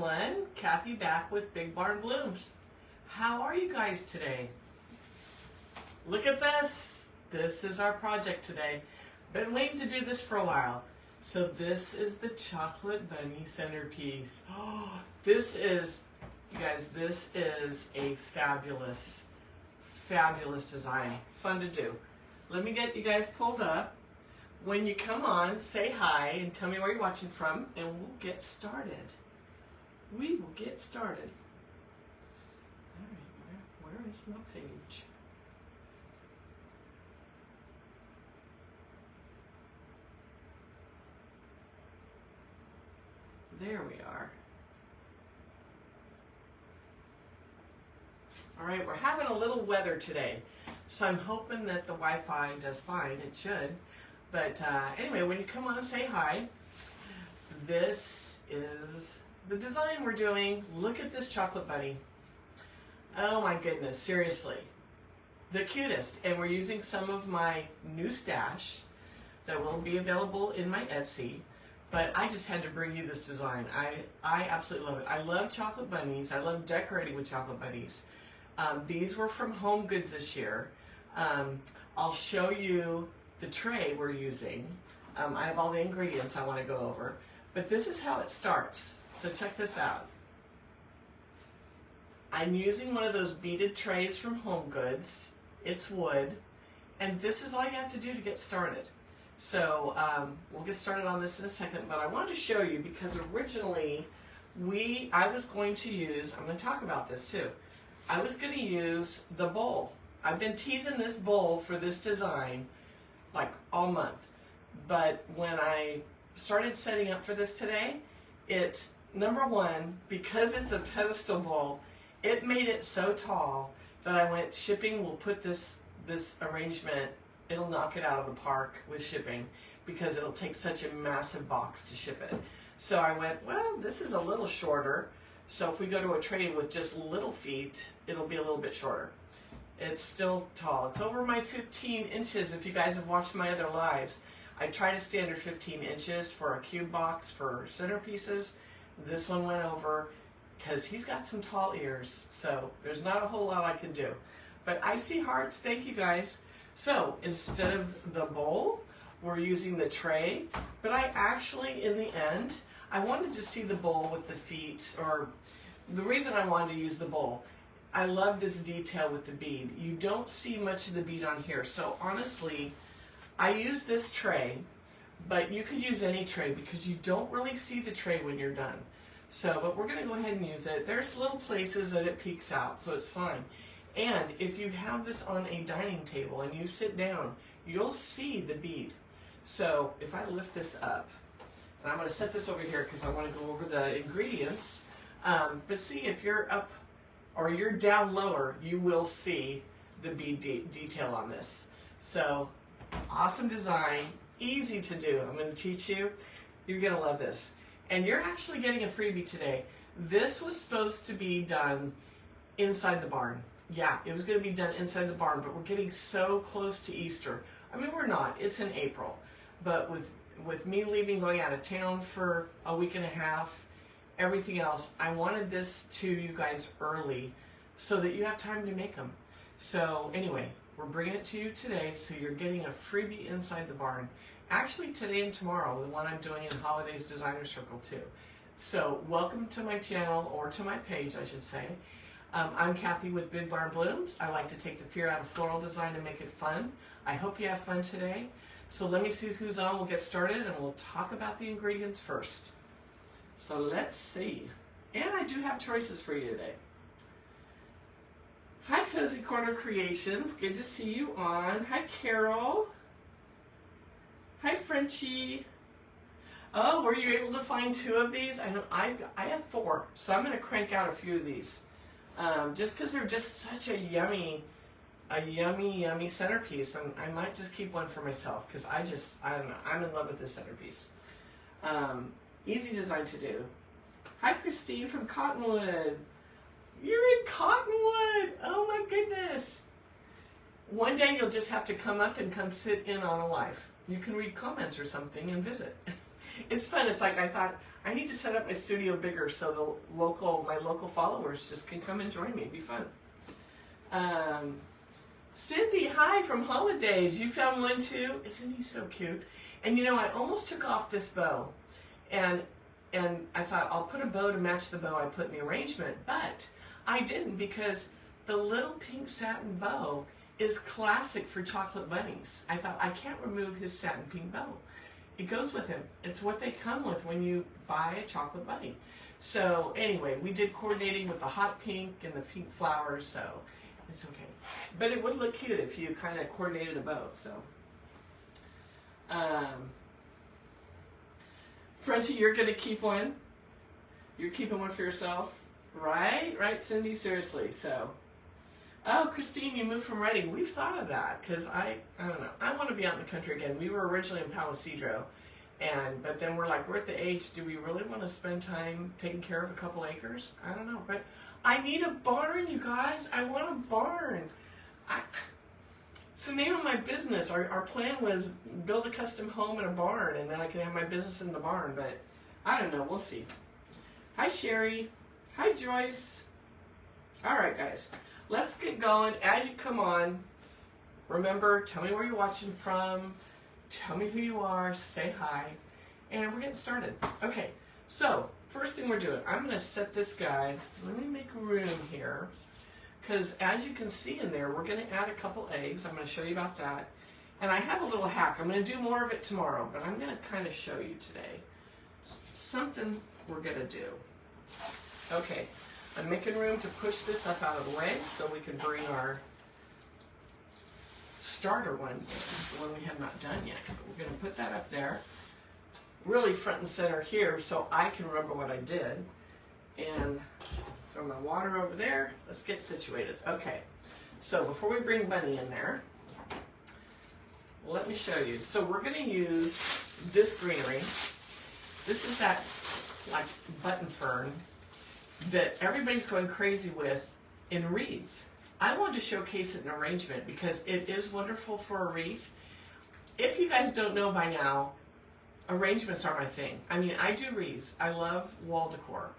everyone, Kathy back with Big Barn Blooms. How are you guys today? Look at this. This is our project today. Been waiting to do this for a while. So this is the chocolate bunny centerpiece. Oh, this is, you guys, this is a fabulous, fabulous design. Fun to do. Let me get you guys pulled up. When you come on, say hi and tell me where you're watching from, and we'll get started. We will get started. All right, where is my page? There we are. All right, we're having a little weather today, so I'm hoping that the Wi-Fi does fine. It should. But anyway, when you come on, say hi. This is the design we're doing. Look at this chocolate bunny. Oh my goodness, seriously. The cutest. And we're using some of my new stash that will be available in my Etsy. But I just had to bring you this design. I absolutely love it. I love chocolate bunnies. I love decorating with chocolate bunnies. These were from Home Goods this year. I'll show you the tray we're using. I have all the ingredients I want to go over. But this is how it starts. So check this out. I'm using one of those beaded trays from Home Goods. It's wood. And this is all you have to do to get started. So we'll get started on this in a second, but I wanted to show you because originally I was going to use, I'm going to talk about this too, I was going to use the bowl. I've been teasing this bowl for this design like all month, but when I started setting up for this today, number one, because it's a pedestal bowl, it made it so tall that I went, shipping will put this arrangement, it'll knock it out of the park with shipping because it'll take such a massive box to ship it. So I went, well, this is a little shorter. So if we go to a tray with just little feet, it'll be a little bit shorter. It's still tall. It's over my 15 inches. If you guys have watched my other lives, I tried a standard 15 inches for a cube box for centerpieces. This one went over because he's got some tall ears. So there's not a whole lot I can do. But I see hearts. Thank you guys. So instead of the bowl, we're using the tray. But I actually, in the end, I wanted to see the bowl with the feet, or the reason I wanted to use the bowl, I love this detail with the bead. You don't see much of the bead on here. So honestly, I use this tray, but you could use any tray because you don't really see the tray when you're done. So, but we're gonna go ahead and use it. There's little places that it peeks out, so it's fine. And if you have this on a dining table and you sit down, you'll see the bead. So if I lift this up, and I'm gonna set this over here because I wanna go over the ingredients, but see if you're up or you're down lower, you will see the bead detail on this. So awesome design, easy to do. I'm going to teach you. You're going to love this. And you're actually getting a freebie today. This was supposed to be done inside the barn. Yeah, it was going to be done inside the barn, but we're getting so close to Easter. I mean, we're not. It's in April. But with me leaving, going out of town for a week and a half, everything else, I wanted this to you guys early so that you have time to make them. So anyway, we're bringing it to you today, so you're getting a freebie inside the barn. Actually today and tomorrow, the one I'm doing in Holidays Designer Circle too. So welcome to my channel, or to my page I should say. I'm Kathy with Big Barn Blooms. I like to take the fear out of floral design and make it fun. I hope you have fun today. So let me see who's on. We'll get started and we'll talk about the ingredients first. So let's see. And I do have choices for you today. Hi Cozy Corner Creations, good to see you on. Hi Carol. Hi Frenchie. Oh, were you able to find 2 of these? I know I have 4, so I'm going to crank out a few of these. Just because they're just such a yummy centerpiece, and I might just keep one for myself because I don't know, I'm in love with this centerpiece. Easy design to do. Hi Christine from Cottonwood. You're in Cottonwood. Oh my goodness. One day you'll just have to come up and come sit in on a live. You can read comments or something and visit. It's fun. It's like I thought I need to set up my studio bigger so my local followers just can come and join me. It'd be fun. Cindy, hi from Holidays. You found one too? Isn't he so cute? And you know, I almost took off this bow, and I thought I'll put a bow to match the bow I put in the arrangement, but I didn't, because the little pink satin bow is classic for chocolate bunnies. I thought, I can't remove his satin pink bow. It goes with him. It's what they come with when you buy a chocolate bunny. So anyway, we did coordinating with the hot pink and the pink flowers, so it's okay. But it would look cute if you kind of coordinated a bow, so. Frenchie, you're gonna keep one? You're keeping one for yourself? Right? Right, Cindy? Seriously, so. Oh, Christine, you moved from Reading. We've thought of that, because I don't know. I want to be out in the country again. We were originally in Palo Cedro, but then we're at the age, do we really want to spend time taking care of a couple acres? I don't know, but I need a barn, you guys. I want a barn. It's the name of my business. Our plan was build a custom home and a barn, and then I can have my business in the barn, but I don't know. We'll see. Hi, Sherry. Hi, Joyce. All right, guys. Let's get going. As you come on, remember, tell me where you're watching from, tell me who you are, say hi, and we're getting started. Okay, so first thing we're doing, I'm going to set this guy, let me make room here, because as you can see in there, we're going to add a couple eggs. I'm going to show you about that, and I have a little hack. I'm going to do more of it tomorrow, but I'm going to kind of show you today something we're going to do. Okay. I'm making room to push this up out of the way so we can bring our starter one, the one we have not done yet. But we're going to put that up there, really front and center here, so I can remember what I did. And throw my water over there. Let's get situated. Okay, so before we bring Bunny in there, let me show you. So we're going to use this greenery. This is that like button fern that everybody's going crazy with in wreaths. I wanted to showcase it in arrangement because it is wonderful for a wreath. If you guys don't know by now, arrangements are my thing. I mean, I do wreaths. I love wall decor,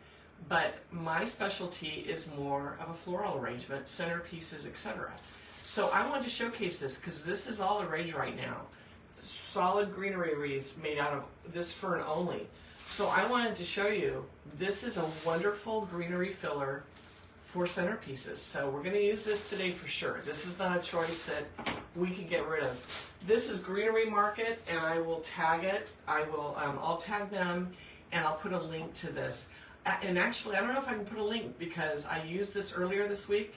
but my specialty is more of a floral arrangement, centerpieces, etc. So I wanted to showcase this because this is all the rage right now. Solid greenery wreaths made out of this fern only. So I wanted to show you, this is a wonderful greenery filler for centerpieces. So we're going to use this today for sure. This is not a choice that we can get rid of. This is Greenery Market, and I will tag it. I'll tag them, and I'll put a link to this. And actually, I don't know if I can put a link because I used this earlier this week,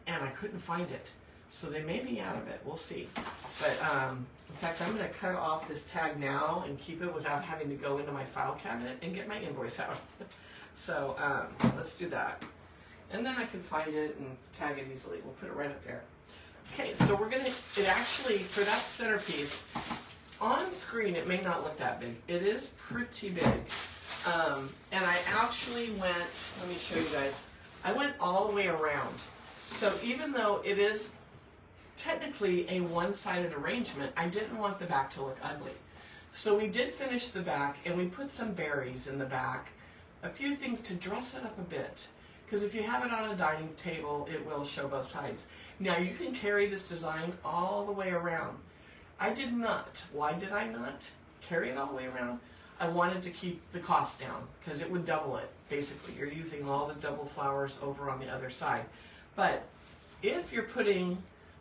and I couldn't find it. So they may be out of it. We'll see. But in fact, I'm going to cut off this tag now and keep it without having to go into my file cabinet and get my invoice out. So let's do that. And then I can find it and tag it easily. We'll put it right up there. Okay, so we're going to, it actually, for that centerpiece, on screen it may not look that big. It is pretty big. And I actually went, let me show you guys, I went all the way around. So even though it is technically a one-sided arrangement, I didn't want the back to look ugly. So we did finish the back, and we put some berries in the back, a few things to dress it up a bit. Because if you have it on a dining table, it will show both sides. Now you can carry this design all the way around. I did not. Why did I not carry it all the way around? I wanted to keep the cost down because it would double it. Basically, you're using all the double flowers over on the other side. But if you're putting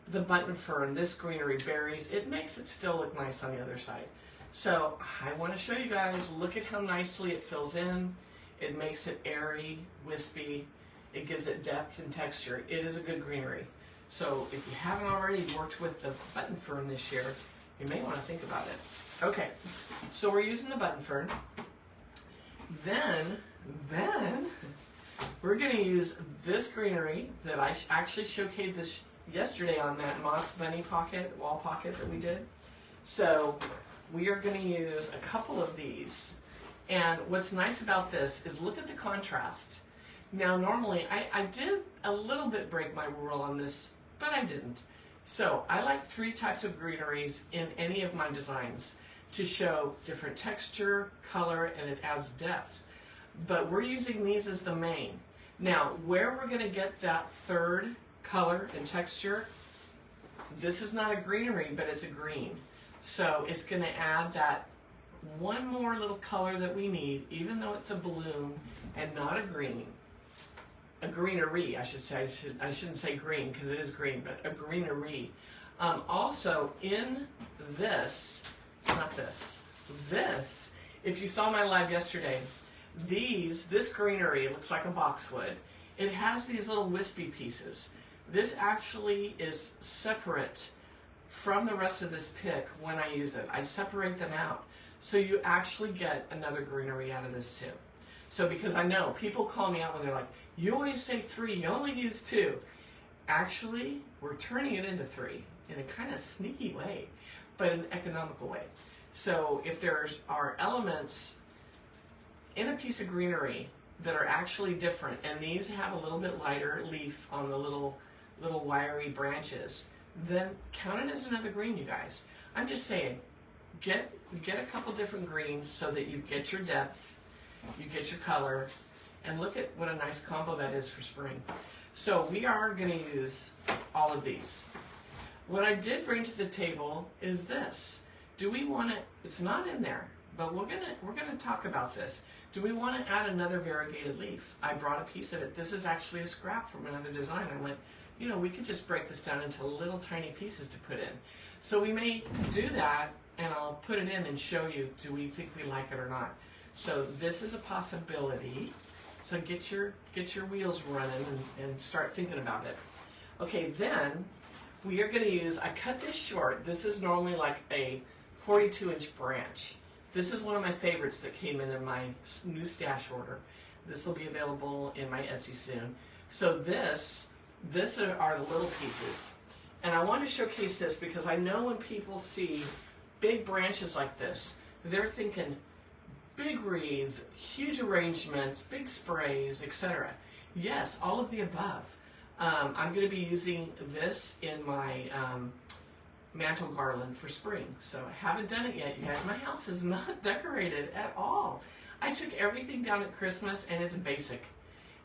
the button fern, this greenery berries, it makes it still look nice on the other side. So I want to show you guys, look at how nicely it fills in. It makes it airy, wispy. It gives it depth and texture. It is a good greenery. So if you haven't already worked with the button fern this year, you may want to think about it. Okay, so we're using the button fern. Then we're going to use this greenery that I actually showcased this yesterday on that moss bunny pocket, wall pocket that we did. So we are going to use a couple of these. And what's nice about this is look at the contrast. Now normally, I did a little bit break my rule on this, but I didn't. So I like 3 types of greeneries in any of my designs to show different texture, color, and it adds depth. but we're using these as the main. Now, where we're going to get that third color and texture, this is not a greenery, but it's a green. So it's going to add that one more little color that we need, even though it's a bloom and not a green. A greenery, I should say. I shouldn't say green because it is green, but a greenery. Also, in this, not this, this, if you saw my live yesterday, this greenery looks like a boxwood. It has these little wispy pieces. This actually is separate from the rest of this pick when I use it. I separate them out. So you actually get another greenery out of this too. So because I know people call me out when they're like, you always say 3, you only use 2. Actually, we're turning it into 3 in a kind of sneaky way, but an economical way. So if there are elements in a piece of greenery that are actually different, and these have a little bit lighter leaf on the little wiry branches, then count it as another green, you guys. I'm just saying, get a couple different greens so that you get your depth, you get your color, and look at what a nice combo that is for spring. So we are going to use all of these. What I did bring to the table is this. Do we want to, it's not in there, but we're gonna talk about this. Do we want to add another variegated leaf? I brought a piece of it. This is actually a scrap from another design. I went, you know, we could just break this down into little tiny pieces to put in. So we may do that, and I'll put it in and show you, do we think we like it or not? So this is a possibility. So get your wheels running and start thinking about it. Okay, then we are going to use, I cut this short. This is normally like a 42-inch branch. This is one of my favorites that came in my new stash order. This will be available in my Etsy soon. So this are the little pieces. And I want to showcase this because I know when people see big branches like this, they're thinking big wreaths, huge arrangements, big sprays, etc. Yes, all of the above. I'm going to be using this in my mantle garland for spring. So I haven't done it yet, you guys. My house is not decorated at all. I took everything down at Christmas and it's basic.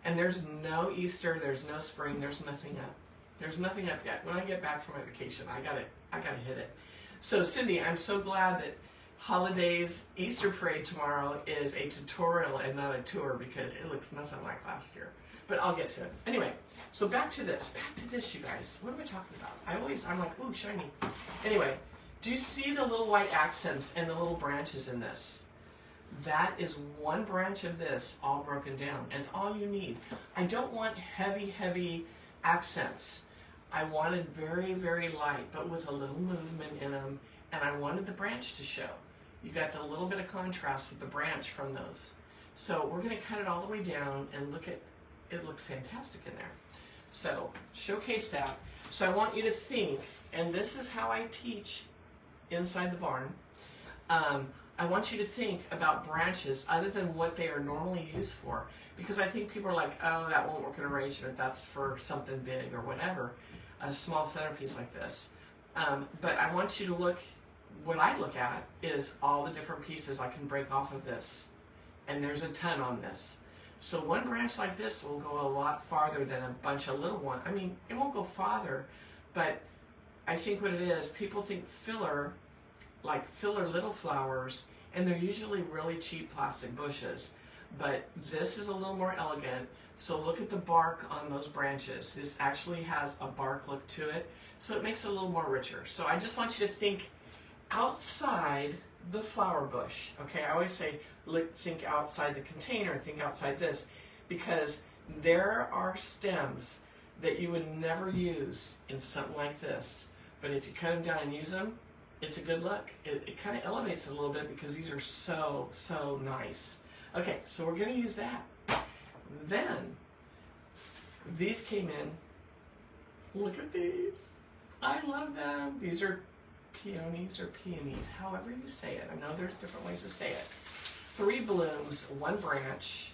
And there's no Easter, there's no spring, there's nothing up. There's nothing up yet. When I get back from my vacation, I gotta hit it. So Cindy, I'm so glad that Holidays Easter Parade tomorrow is a tutorial and not a tour because it looks nothing like last year. But I'll get to it. Anyway, so back to this, you guys. What am I talking about? I'm like, ooh, shiny. Anyway, do you see the little white accents and the little branches in this? That is one branch of this all broken down. And it's all you need. I don't want heavy, heavy accents. I wanted very, very light, but with a little movement in them. And I wanted the branch to show. You got the little bit of contrast with the branch from those. So we're going to cut it all the way down and look at, it looks fantastic in there. So showcase that. So I want you to think, and this is how I teach inside the barn. I want you to think about branches other than what they are normally used for. Because I think people are like, oh, that won't work in arrangement. That's for something big or whatever. A small centerpiece like this. But I want you to look, what I look at is all the different pieces I can break off of this. And there's a ton on this. So one branch like this will go a lot farther than a bunch of little ones. I mean, it won't go farther, but I think what it is, people think filler, like filler little flowers, and they're usually really cheap plastic bushes. But this is a little more elegant. So look at the bark on those branches. This actually has a bark look to it. So it makes it a little more richer. So I just want you to think outside the flower bush. Okay, I always say think outside the container, think outside this, because there are stems that you would never use in something like this. But if you cut them down and use them, it's a good look. It kind of elevates it a little bit because these are so, so nice. Okay, so we're going to use that. Then, these came in. Look at these. I love them. These are peonies or peonies, however you say it. I know there's different ways to say it. 3 blooms, 1 branch.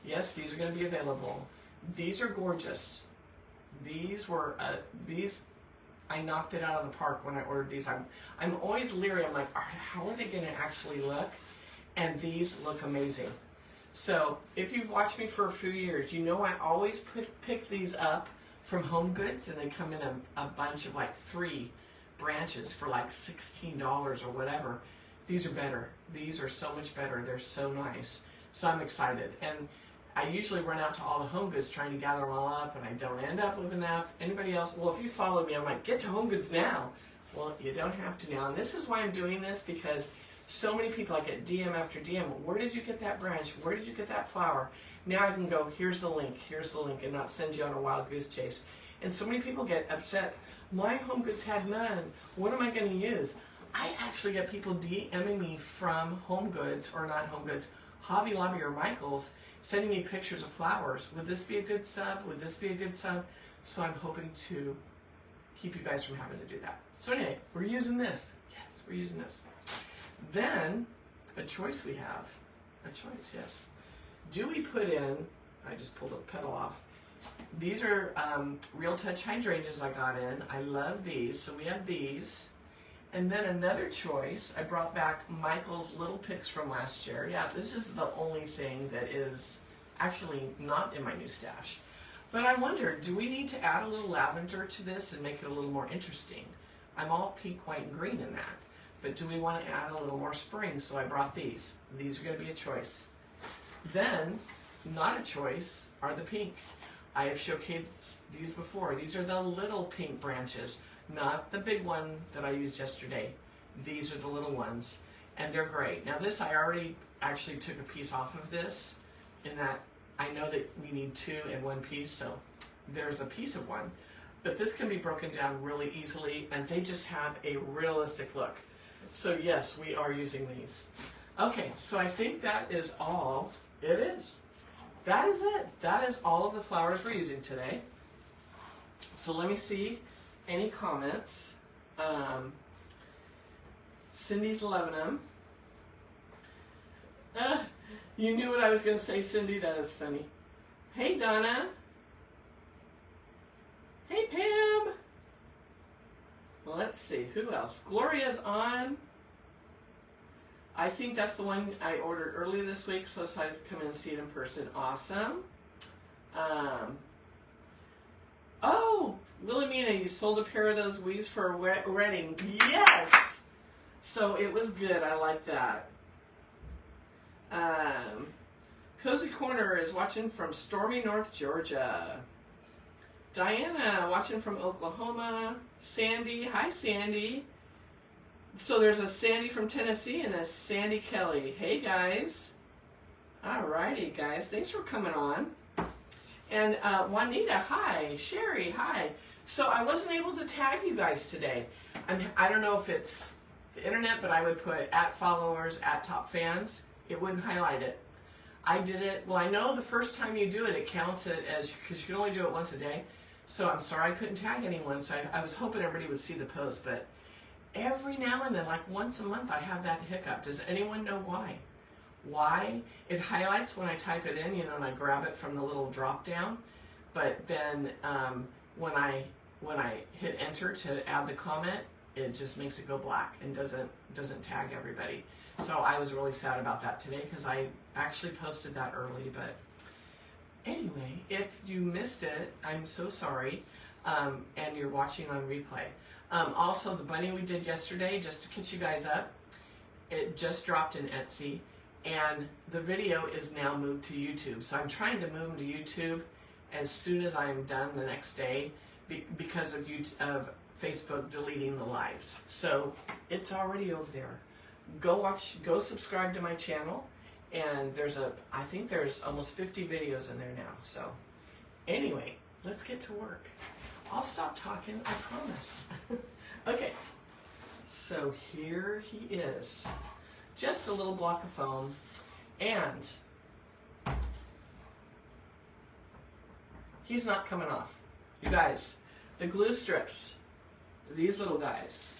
Yes, these are going to be available. These are gorgeous. These were, I knocked it out of the park when I ordered these. I'm always leery. I'm like, how are they going to actually look? And these look amazing. So if you've watched me for a few years, you know I always pick these up from Home Goods, and they come in a bunch of like 3 branches for like $16 or whatever. These are better. These are so much better. They're so nice. So I'm excited. And I usually run out to all the Home Goods trying to gather them all up, and I don't end up with enough. Anybody else? Well, if you follow me, I'm like, get to Home Goods now. Well, you don't have to now. And this is why I'm doing this, because so many people, I get DM after DM. Where did you get that branch? Where did you get that flower? Now I can go, here's the link, and not send you on a wild goose chase. And so many people get upset. My Home Goods had none. What am I going to use? I actually get people DMing me from Home Goods, or not Home Goods, Hobby Lobby or Michael's, sending me pictures of flowers. Would this be a good sub? Would this be a good sub? So I'm hoping to keep you guys from having to do that. So anyway, we're using this. Yes, we're using this. Then, a choice we have. A choice, yes. Do we put in, I just pulled a petal off. These are Real Touch hydrangeas I got in. I love these. So we have these. And then another choice, I brought back Michael's little picks from last year. Yeah, this is the only thing that is actually not in my new stash. But I wonder, do we need to add a little lavender to this and make it a little more interesting? I'm all pink, white, and green in that. But do we want to add a little more spring? So I brought these. These are going to be a choice. Then, not a choice, are the pink. I have showcased these before. These are the little pink branches, not the big one that I used yesterday. These are the little ones, and they're great. Now this, I already actually took a piece off of this, in that I know that we need 2 in 1 piece, so there's a piece of one. But this can be broken down really easily, and they just have a realistic look. So yes, we are using these. Okay, so I think that is all. It is. That is it. That is all of the flowers we're using today. So let me see any comments. Cindy's loving them. You knew what I was going to say, Cindy. That is funny. Hey, Donna. Hey, Pam. Well, let's see. Who else? Gloria's on. I think that's the one I ordered earlier this week, so I could come in and see it in person. Awesome. Oh, Wilhelmina, you sold a pair of those weeds for a wedding. Yes! So it was good. I like that. Cozy Corner is watching from stormy North Georgia. Diana watching from Oklahoma. Sandy, hi Sandy. So there's a Sandy from Tennessee and a Sandy Kelly. Hey guys. Alrighty guys, thanks for coming on. And Juanita, hi. Sherry, hi. So I wasn't able to tag you guys today. I don't know if it's the internet, but I would put @followers, @topfans. It wouldn't highlight it. I did it. Well, I know the first time you do it, it counts it as, because you can only do it once a day. So I'm sorry I couldn't tag anyone. So I was hoping everybody would see the post, but every now and then, like once a month, I have that hiccup. Does anyone know why? Why? It highlights when I type it in, and I grab it from the little drop down. But then when I hit enter to add the comment, it just makes it go black and doesn't tag everybody. So I was really sad about that today, because I actually posted that early. But anyway, if you missed it, I'm so sorry, and you're watching on replay. Also, the bunny we did yesterday, just to catch you guys up, it just dropped in Etsy, and the video is now moved to YouTube. So I'm trying to move them to YouTube as soon as I'm done the next day, because of Facebook deleting the lives. So it's already over there. Go subscribe to my channel, and I think there's almost 50 videos in there now. So anyway, let's get to work. I'll stop talking, I promise. Okay, so here he is. Just a little block of foam, and he's not coming off. You guys, the glue strips, these little guys,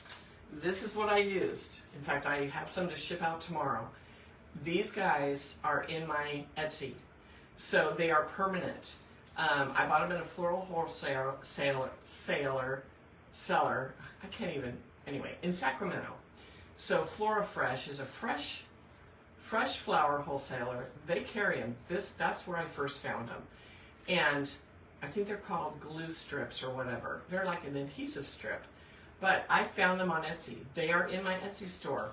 this is what I used. In fact, I have some to ship out tomorrow. These guys are in my Etsy, so they are permanent. I bought them in a floral wholesale seller. I can't even, anyway, in Sacramento. So Flora Fresh is a fresh Fresh Flower Wholesaler, they carry them. That's where I first found them. And I think they're called glue strips or whatever. They're like an adhesive strip. But I found them on Etsy. They are in my Etsy store.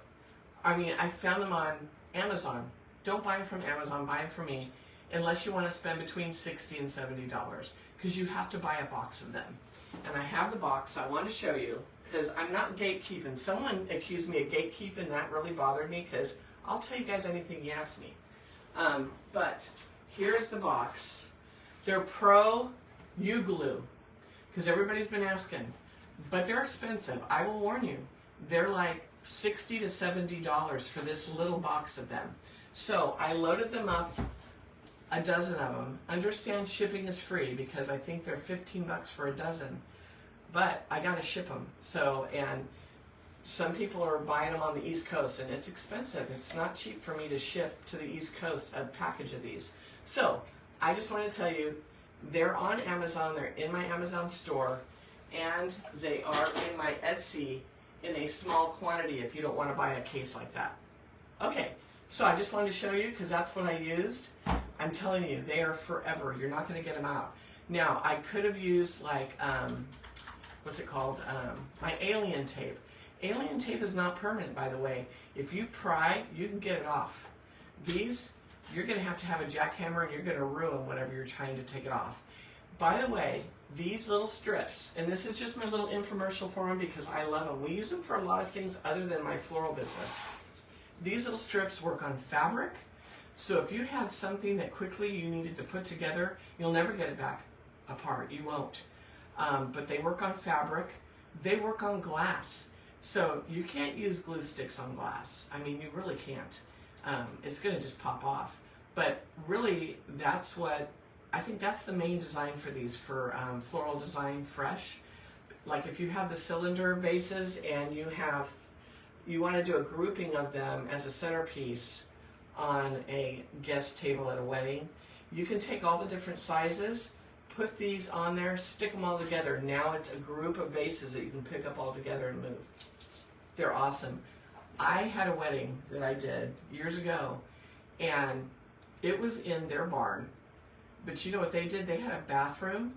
I mean, I found them on Amazon. Don't buy them from Amazon, buy them from me, unless you want to spend between $60 and $70, because you have to buy a box of them. And I have the box, so I wanted to show you, because I'm not gatekeeping. Someone accused me of gatekeeping, that really bothered me, because I'll tell you guys anything you ask me. But here's the box. They're Pro U-Glue, because everybody's been asking. But they're expensive. I will warn you. They're like $60 to $70 for this little box of them. So I loaded them up, a dozen of them. Understand shipping is free because I think they're $15 for a dozen. But I got to ship them. So, and some people are buying them on the East Coast, and it's expensive. It's not cheap for me to ship to the East Coast a package of these. So I just want to tell you, they're on Amazon. They're in my Amazon store. And they are in my Etsy in a small quantity if you don't want to buy a case like that. Okay, so I just wanted to show you because that's what I used. I'm telling you, they are forever. You're not going to get them out. Now, I could have used like, what's it called? My alien tape. Alien tape is not permanent, by the way. If you pry, you can get it off. These, you're going to have a jackhammer and you're going to ruin whatever you're trying to take it off. By the way, these little strips, and this is just my little infomercial for them because I love them. We use them for a lot of things other than my floral business. These little strips work on fabric, so if you had something that quickly you needed to put together, you'll never get it back apart. You won't. But they work on fabric. They work on glass. So you can't use glue sticks on glass. I mean, you really can't. It's going to just pop off. But really, that's what I think that's the main design for these, for Floral Design Fresh. Like if you have the cylinder bases and you want to do a grouping of them as a centerpiece on a guest table at a wedding, you can take all the different sizes, put these on there, stick them all together. Now it's a group of vases that you can pick up all together and move. They're awesome. I had a wedding that I did years ago, and it was in their barn. But you know what they did? They had a bathroom.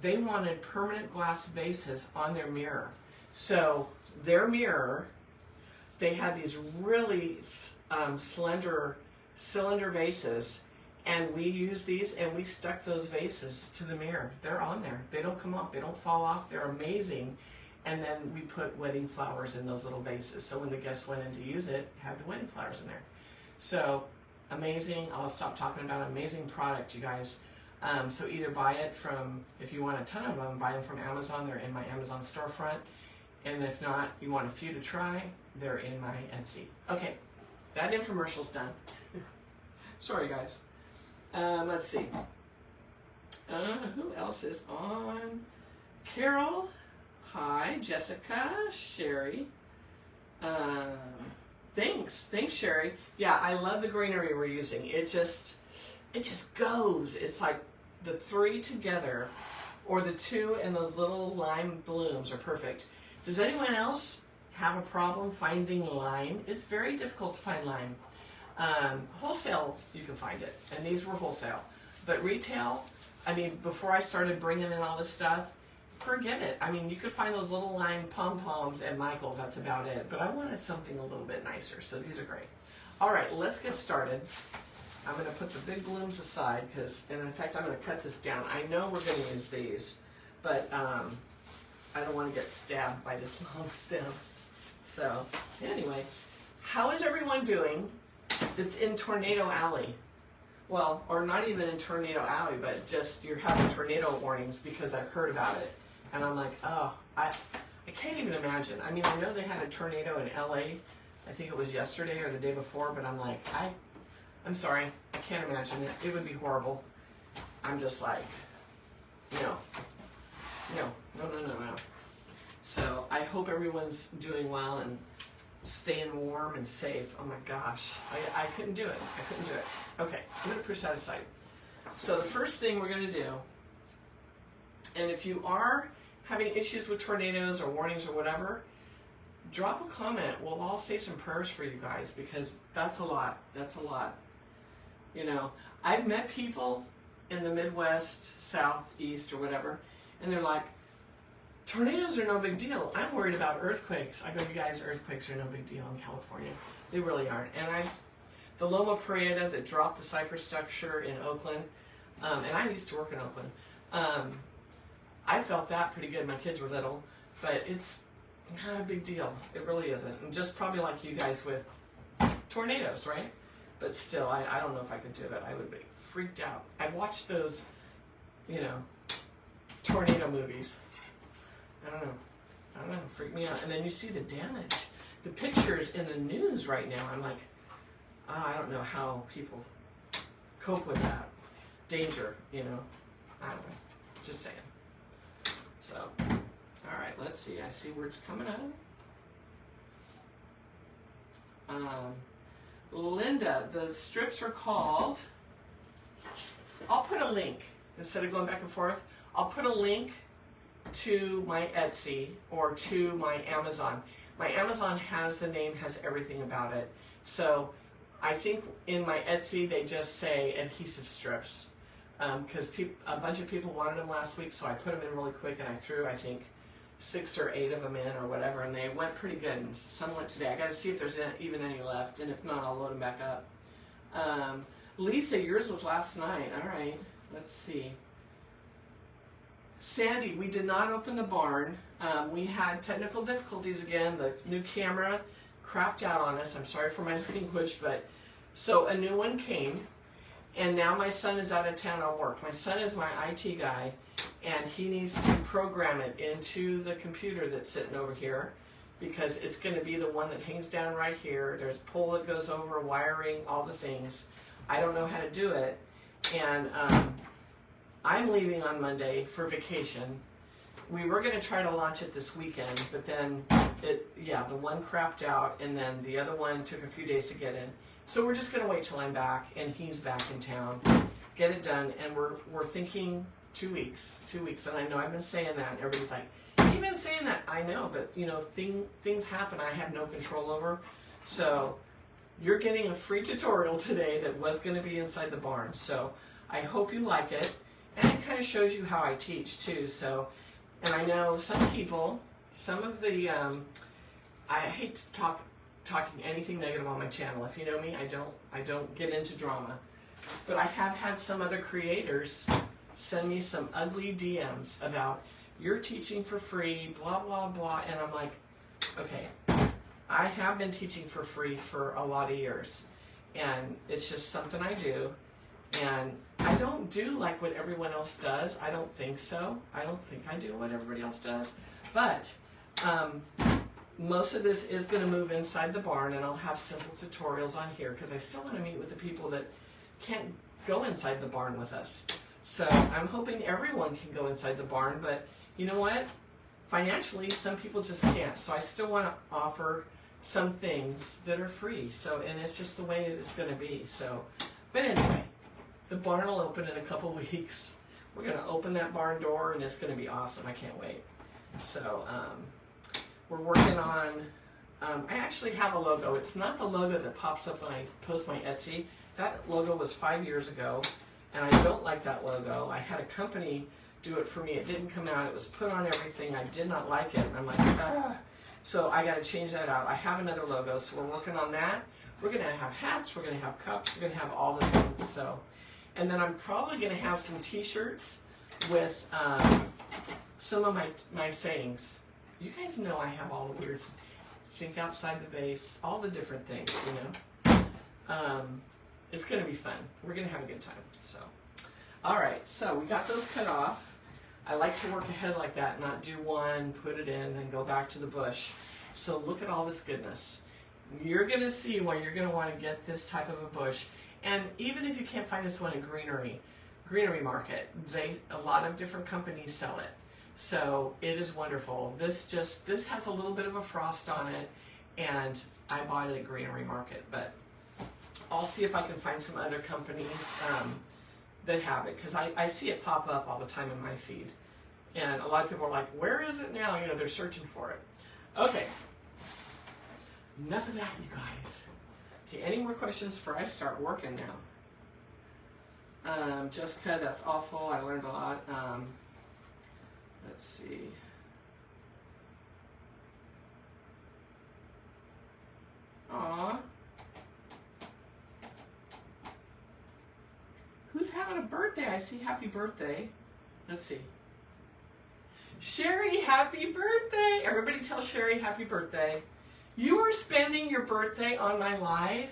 They wanted permanent glass vases on their mirror. So their mirror, they had these really slender cylinder vases, and we used these and we stuck those vases to the mirror. They're on there. They don't come off. They don't fall off. They're amazing. And then we put wedding flowers in those little vases. So when the guests went in to use it, had the wedding flowers in there. So amazing. I'll stop talking about amazing product, you guys. So either buy it from, if you want a ton of them, buy them from Amazon. They're in my Amazon storefront. And if not, you want a few to try, they're in my Etsy. Okay, that infomercial's done. Sorry, guys. Let's see. Who else is on? Carol. Hi. Jessica. Sherry. Thanks, Sherry. Yeah, I love the greenery we're using. It just goes. It's like the three together, or the two and those little lime blooms are perfect. Does anyone else have a problem finding lime? It's very difficult to find lime. Wholesale, you can find it, and these were wholesale. But retail, I mean, before I started bringing in all this stuff, forget it. I mean, you could find those little lime pom-poms at Michael's, that's about it. But I wanted something a little bit nicer, so these are great. All right, let's get started. I'm going to put the big blooms aside, and in fact, I'm going to cut this down. I know we're going to use these, but I don't want to get stabbed by this long stem. So, anyway, how is everyone doing that's in Tornado Alley? Well, or not even in Tornado Alley, but just you're having tornado warnings because I've heard about it. And I'm like, oh, I can't even imagine. I mean, I know they had a tornado in LA, I think it was yesterday or the day before, but I'm like, I'm sorry, I can't imagine it. It would be horrible. I'm just like, no. So I hope everyone's doing well and staying warm and safe. Oh my gosh, I couldn't do it. Okay, I'm going to push that aside. So the first thing we're going to do, and if you are having issues with tornadoes or warnings or whatever, drop a comment. We'll all say some prayers for you guys, because that's a lot. That's a lot. You know, I've met people in the Midwest, South, East, or whatever, and they're like, tornadoes are no big deal. I'm worried about earthquakes. I go, you guys, earthquakes are no big deal in California. They really aren't. And the Loma Prieta that dropped the cypress structure in Oakland, and I used to work in Oakland, I felt that pretty good. My kids were little, but it's not a big deal. It really isn't. And just probably like you guys with tornadoes, right? But still, I don't know if I could do it. I would be freaked out. I've watched those, you know, tornado movies. I don't know, freak me out. And then you see the damage. The pictures in the news right now, I'm like, I don't know how people cope with that. Danger, you know. I don't know. Just saying. So, all right, let's see. I see where it's coming out. Linda, the strips are called, I'll put a link, instead of going back and forth, I'll put a link to my Etsy or to my Amazon. My Amazon has the name, has everything about it. So I think in my Etsy they just say adhesive strips, because a bunch of people wanted them last week, so I put them in really quick, and I threw, I think, 6 or 8 of them in or whatever, and they went pretty good. And some went today. I got to see if there's even any left, and if not, I'll load them back up. Lisa, yours was last night. All right, let's see. Sandy, we did not open the barn. We had technical difficulties again. The new camera crapped out on us. I'm sorry for my language, but so a new one came, and now my son is out of town on work. My son is my IT guy, and he needs to program it into the computer that's sitting over here, because it's going to be the one that hangs down right here. There's a pole that goes over, wiring, all the things. I don't know how to do it, and I'm leaving on Monday for vacation. We were going to try to launch it this weekend, but then the one crapped out, and then the other one took a few days to get in. So we're just going to wait till I'm back and he's back in town, get it done, and we're thinking 2 weeks. 2 weeks, and I know I've been saying that, and everybody's like, you've been saying that. I know, but you know, things happen I have no control over. So you're getting a free tutorial today that was going to be inside the barn. So I hope you like it, and it kind of shows you how I teach too. So, and I know some people, some of the, I hate to talking anything negative on my channel. If you know me, I don't get into drama, but I have had some other creators send me some ugly DMs about, you're teaching for free, blah, blah, blah. And I'm like, okay, I have been teaching for free for a lot of years, and it's just something I do. And I don't do like what everyone else does. I don't think so. I don't think I do what everybody else does. But most of this is going to move inside the barn, and I'll have simple tutorials on here, because I still want to meet with the people that can't go inside the barn with us. So I'm hoping everyone can go inside the barn, but you know what? Financially, some people just can't. So I still want to offer some things that are free. So, and it's just the way it's going to be. So, but anyway, the barn will open in a couple weeks. We're going to open that barn door, and it's going to be awesome. I can't wait. So we're working on, I actually have a logo. It's not the logo that pops up when I post my Etsy. That logo was 5 years ago, and I don't like that logo. I had a company do it for me. It didn't come out. It was put on everything. I did not like it. And I'm like, ah. So I got to change that out. I have another logo, so we're working on that. We're going to have hats. We're going to have cups. We're going to have all the things. So, and then I'm probably going to have some T-shirts with some of my sayings. You guys know I have all the weird, think outside the base, all the different things, you know. It's going to be fun. We're going to have a good time. So, all right. So we got those cut off. I like to work ahead like that, not do one, put it in, and go back to the bush. So look at all this goodness. You're going to see why you're going to want to get this type of a bush. And even if you can't find this one in greenery market, a lot of different companies sell it. So it is wonderful. This has a little bit of a frost on it, and I bought it at Greenery Market, but I'll see if I can find some other companies that have it, because I see it pop up all the time in my feed, and a lot of people are like, where is it now? You know, they're searching for it. Okay, enough of that, you guys. Okay, any more questions before I start working now? Jessica, that's awful. I learned a lot. Let's see. Aw. Who's having a birthday? I see happy birthday. Let's see. Sherry, happy birthday. Everybody tell Sherry happy birthday. You are spending your birthday on my live.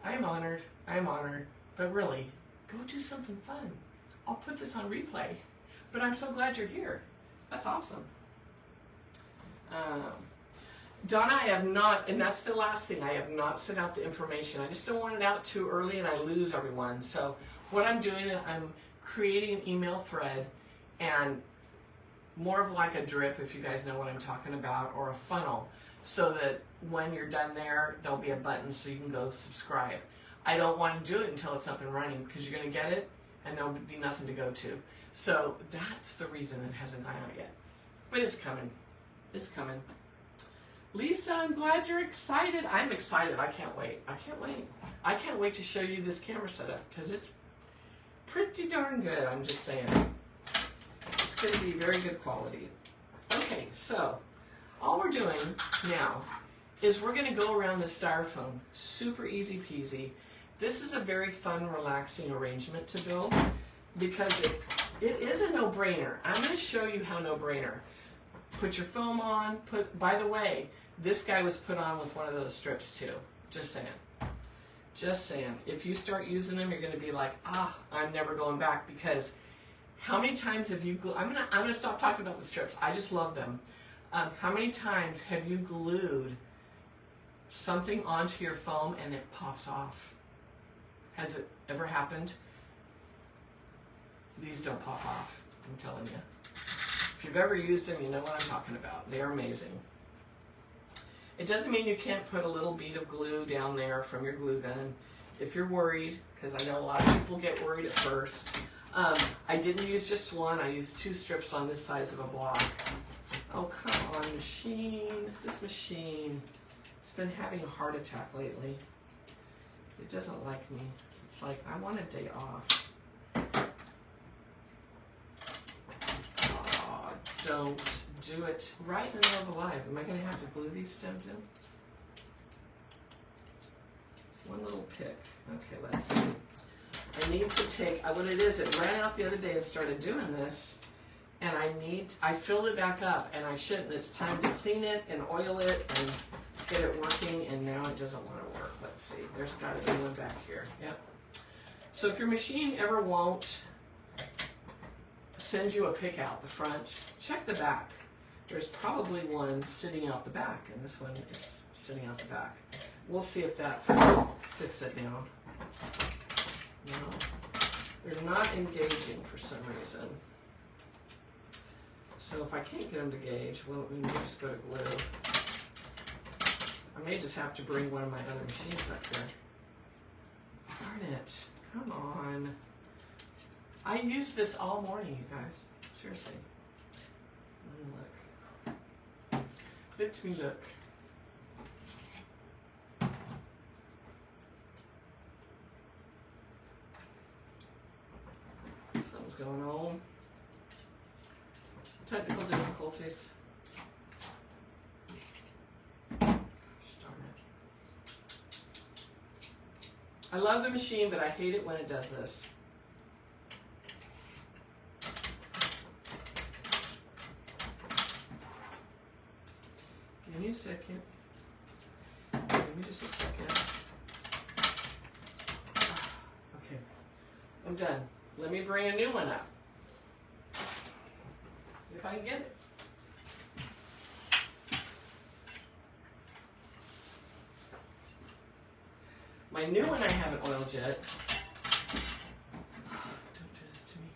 I am honored. I am honored. But really, go do something fun. I'll put this on replay. But I'm so glad you're here. That's awesome. Donna, I have not, and that's the last thing, I have not sent out the information. I just don't want it out too early and I lose everyone. So what I'm doing is I'm creating an email thread and more of like a drip, if you guys know what I'm talking about, or a funnel, so that when you're done there, there'll be a button so you can go subscribe. I don't want to do it until it's up and running because you're going to get it and there'll be nothing to go to. So that's the reason it hasn't gone out yet. But it's coming. It's coming. Lisa, I'm glad you're excited. I'm excited. I can't wait. I can't wait. I can't wait to show you this camera setup because it's pretty darn good. I'm just saying. It's going to be very good quality. Okay, so all we're doing now is we're going to go around the styrofoam. Super easy peasy. This is a very fun, relaxing arrangement to build because it is a no-brainer. I'm going to show you how no-brainer. Put your foam on. By the way, this guy was put on with one of those strips too. Just saying. Just saying. If you start using them, you're going to be like, I'm never going back because how many times have you I'm gonna stop talking about the strips. I just love them. How many times have you glued something onto your foam and it pops off? Has it ever happened? These don't pop off, I'm telling you. If you've ever used them, you know what I'm talking about. They're amazing. It doesn't mean you can't put a little bead of glue down there from your glue gun if you're worried, because I know a lot of people get worried at first. I didn't use just one. I used 2 strips on this size of a block. Oh, come on, machine. This machine. It's been having a heart attack lately. It doesn't like me. It's like, I want a day off. Oh, don't do it right in the middle of the live. Am I going to have to glue these stems in? One little pick. Okay, let's see. I need to take, what it is, it ran out the other day and started doing this, and I filled it back up, and I shouldn't. It's time to clean it and oil it and get it working, and now it doesn't want to work. Let's see, there's got to be one back here. Yep. So if your machine ever won't send you a pick out the front, check the back. There's probably one sitting out the back, and this one is sitting out the back. We'll see if that fits it now. No, they're not engaging for some reason. So if I can't get them to gauge, well, we can just go to glue. I may just have to bring one of my other machines up here. Darn it, come on. I use this all morning, you guys. Seriously. Look. Let me look. Something's going on. Technical difficulties. Gosh, darn it. I love the machine, but I hate it when it does this. Give me a second. Give me just a second. Okay, I'm done. Let me bring a new one up. If I can get it. My new one I haven't oiled yet. Don't do this to me.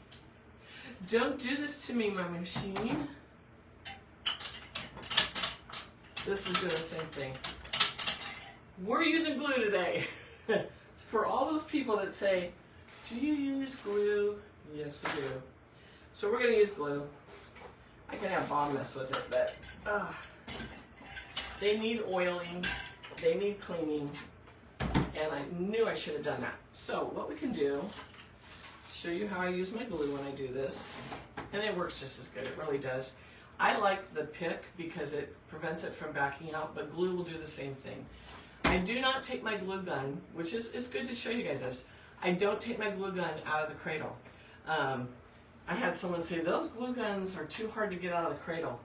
Don't do this to me, my machine. This is doing the same thing. We're using glue today. For all those people that say, do you use glue? Yes, we do. So we're going to use glue. I can have Bob mess with it, but they need oiling. they need cleaning, and I knew I should have done that. So what we can do, show you how I use my glue when I do this, and it works just as good, it really does. I like the pick because it prevents it from backing out, but glue will do the same thing. I do not take my glue gun, which is good to show you guys this. I don't take my glue gun out of the cradle. I had someone say, those glue guns are too hard to get out of the cradle.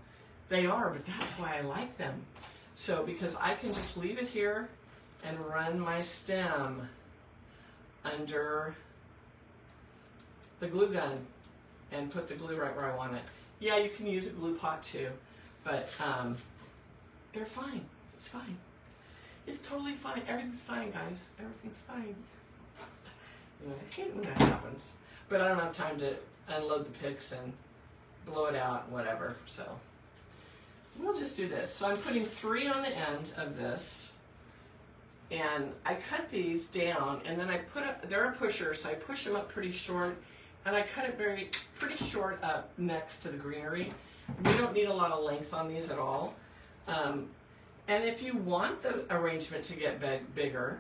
They are, but that's why I like them. So, because I can just leave it here and run my stem under the glue gun and put the glue right where I want it. Yeah, you can use a glue pot too, but they're fine. It's fine. It's totally fine. Everything's fine, guys. Everything's fine. Anyway, I hate when that happens. But I don't have time to unload the picks and blow it out and whatever, so we'll just do this. So I'm putting 3 on the end of this, and I cut these down, and then I put up, they're a pusher, so I push them up pretty short, and I cut it pretty short up next to the greenery. We don't need a lot of length on these at all. And if you want the arrangement to get bigger,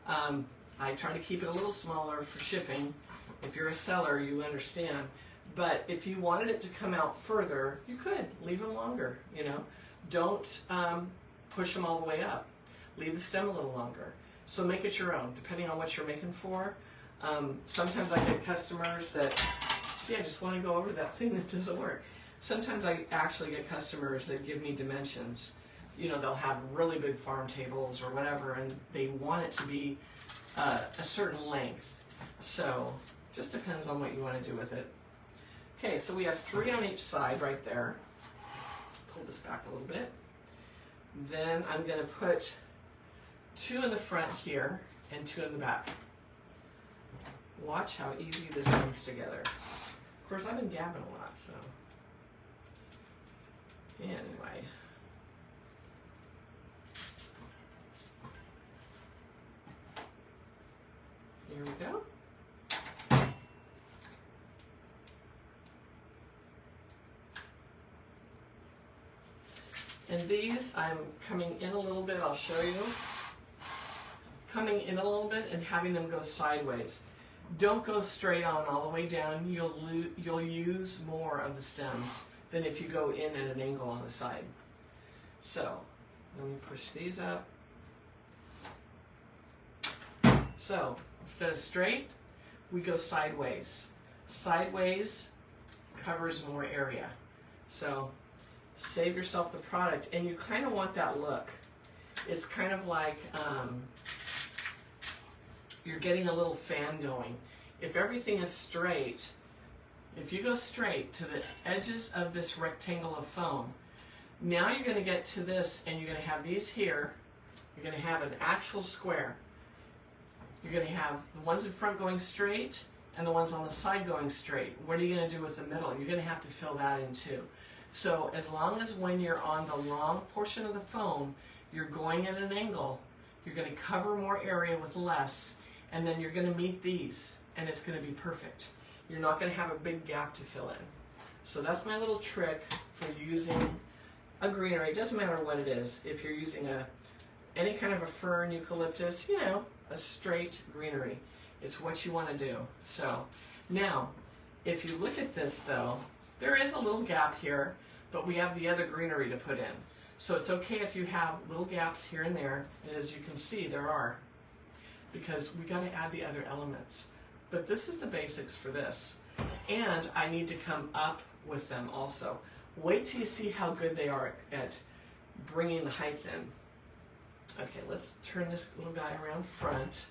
I try to keep it a little smaller for shipping. If you're a seller, you understand. But if you wanted it to come out further, you could leave them longer, you know. Don't push them all the way up. Leave the stem a little longer. So make it your own, depending on what you're making for. Sometimes I get customers that, see, I just want to go over that thing that doesn't work. Sometimes I actually get customers that give me dimensions. You know, they'll have really big farm tables or whatever, and they want it to be a certain length. So just depends on what you want to do with it. Okay, so we have 3 on each side right there. Pull this back a little bit. Then I'm going to put 2 in the front here and 2 in the back. Watch how easy this comes together. Of course, I've been gabbing a lot, so anyway. Here we go. And these, I'm coming in a little bit, I'll show you. Coming in a little bit and having them go sideways. Don't go straight on all the way down. You'll use more of the stems than if you go in at an angle on the side. So, let me push these up. So, instead of straight, we go sideways. Sideways covers more area. So, save yourself the product, and you kind of want that look. It's kind of like you're getting a little fan going. If everything is straight, if you go straight to the edges of this rectangle of foam, now you're going to get to this, and you're going to have these here. You're going to have an actual square. You're going to have the ones in front going straight and the ones on the side going straight. What are you going to do with the middle? You're going to have to fill that in too. So as long as when you're on the long portion of the foam, you're going at an angle, you're going to cover more area with less, and then you're going to meet these, and it's going to be perfect. You're not going to have a big gap to fill in. So that's my little trick for using a greenery. It doesn't matter what it is. If you're using any kind of a fern, eucalyptus, you know, a straight greenery. It's what you want to do. So now, if you look at this though, there is a little gap here, but we have the other greenery to put in. So it's okay if you have little gaps here and there, and as you can see, there are, because we got to add the other elements. But this is the basics for this. And I need to come up with them also. Wait till you see how good they are at bringing the height in. Okay, let's turn this little guy around front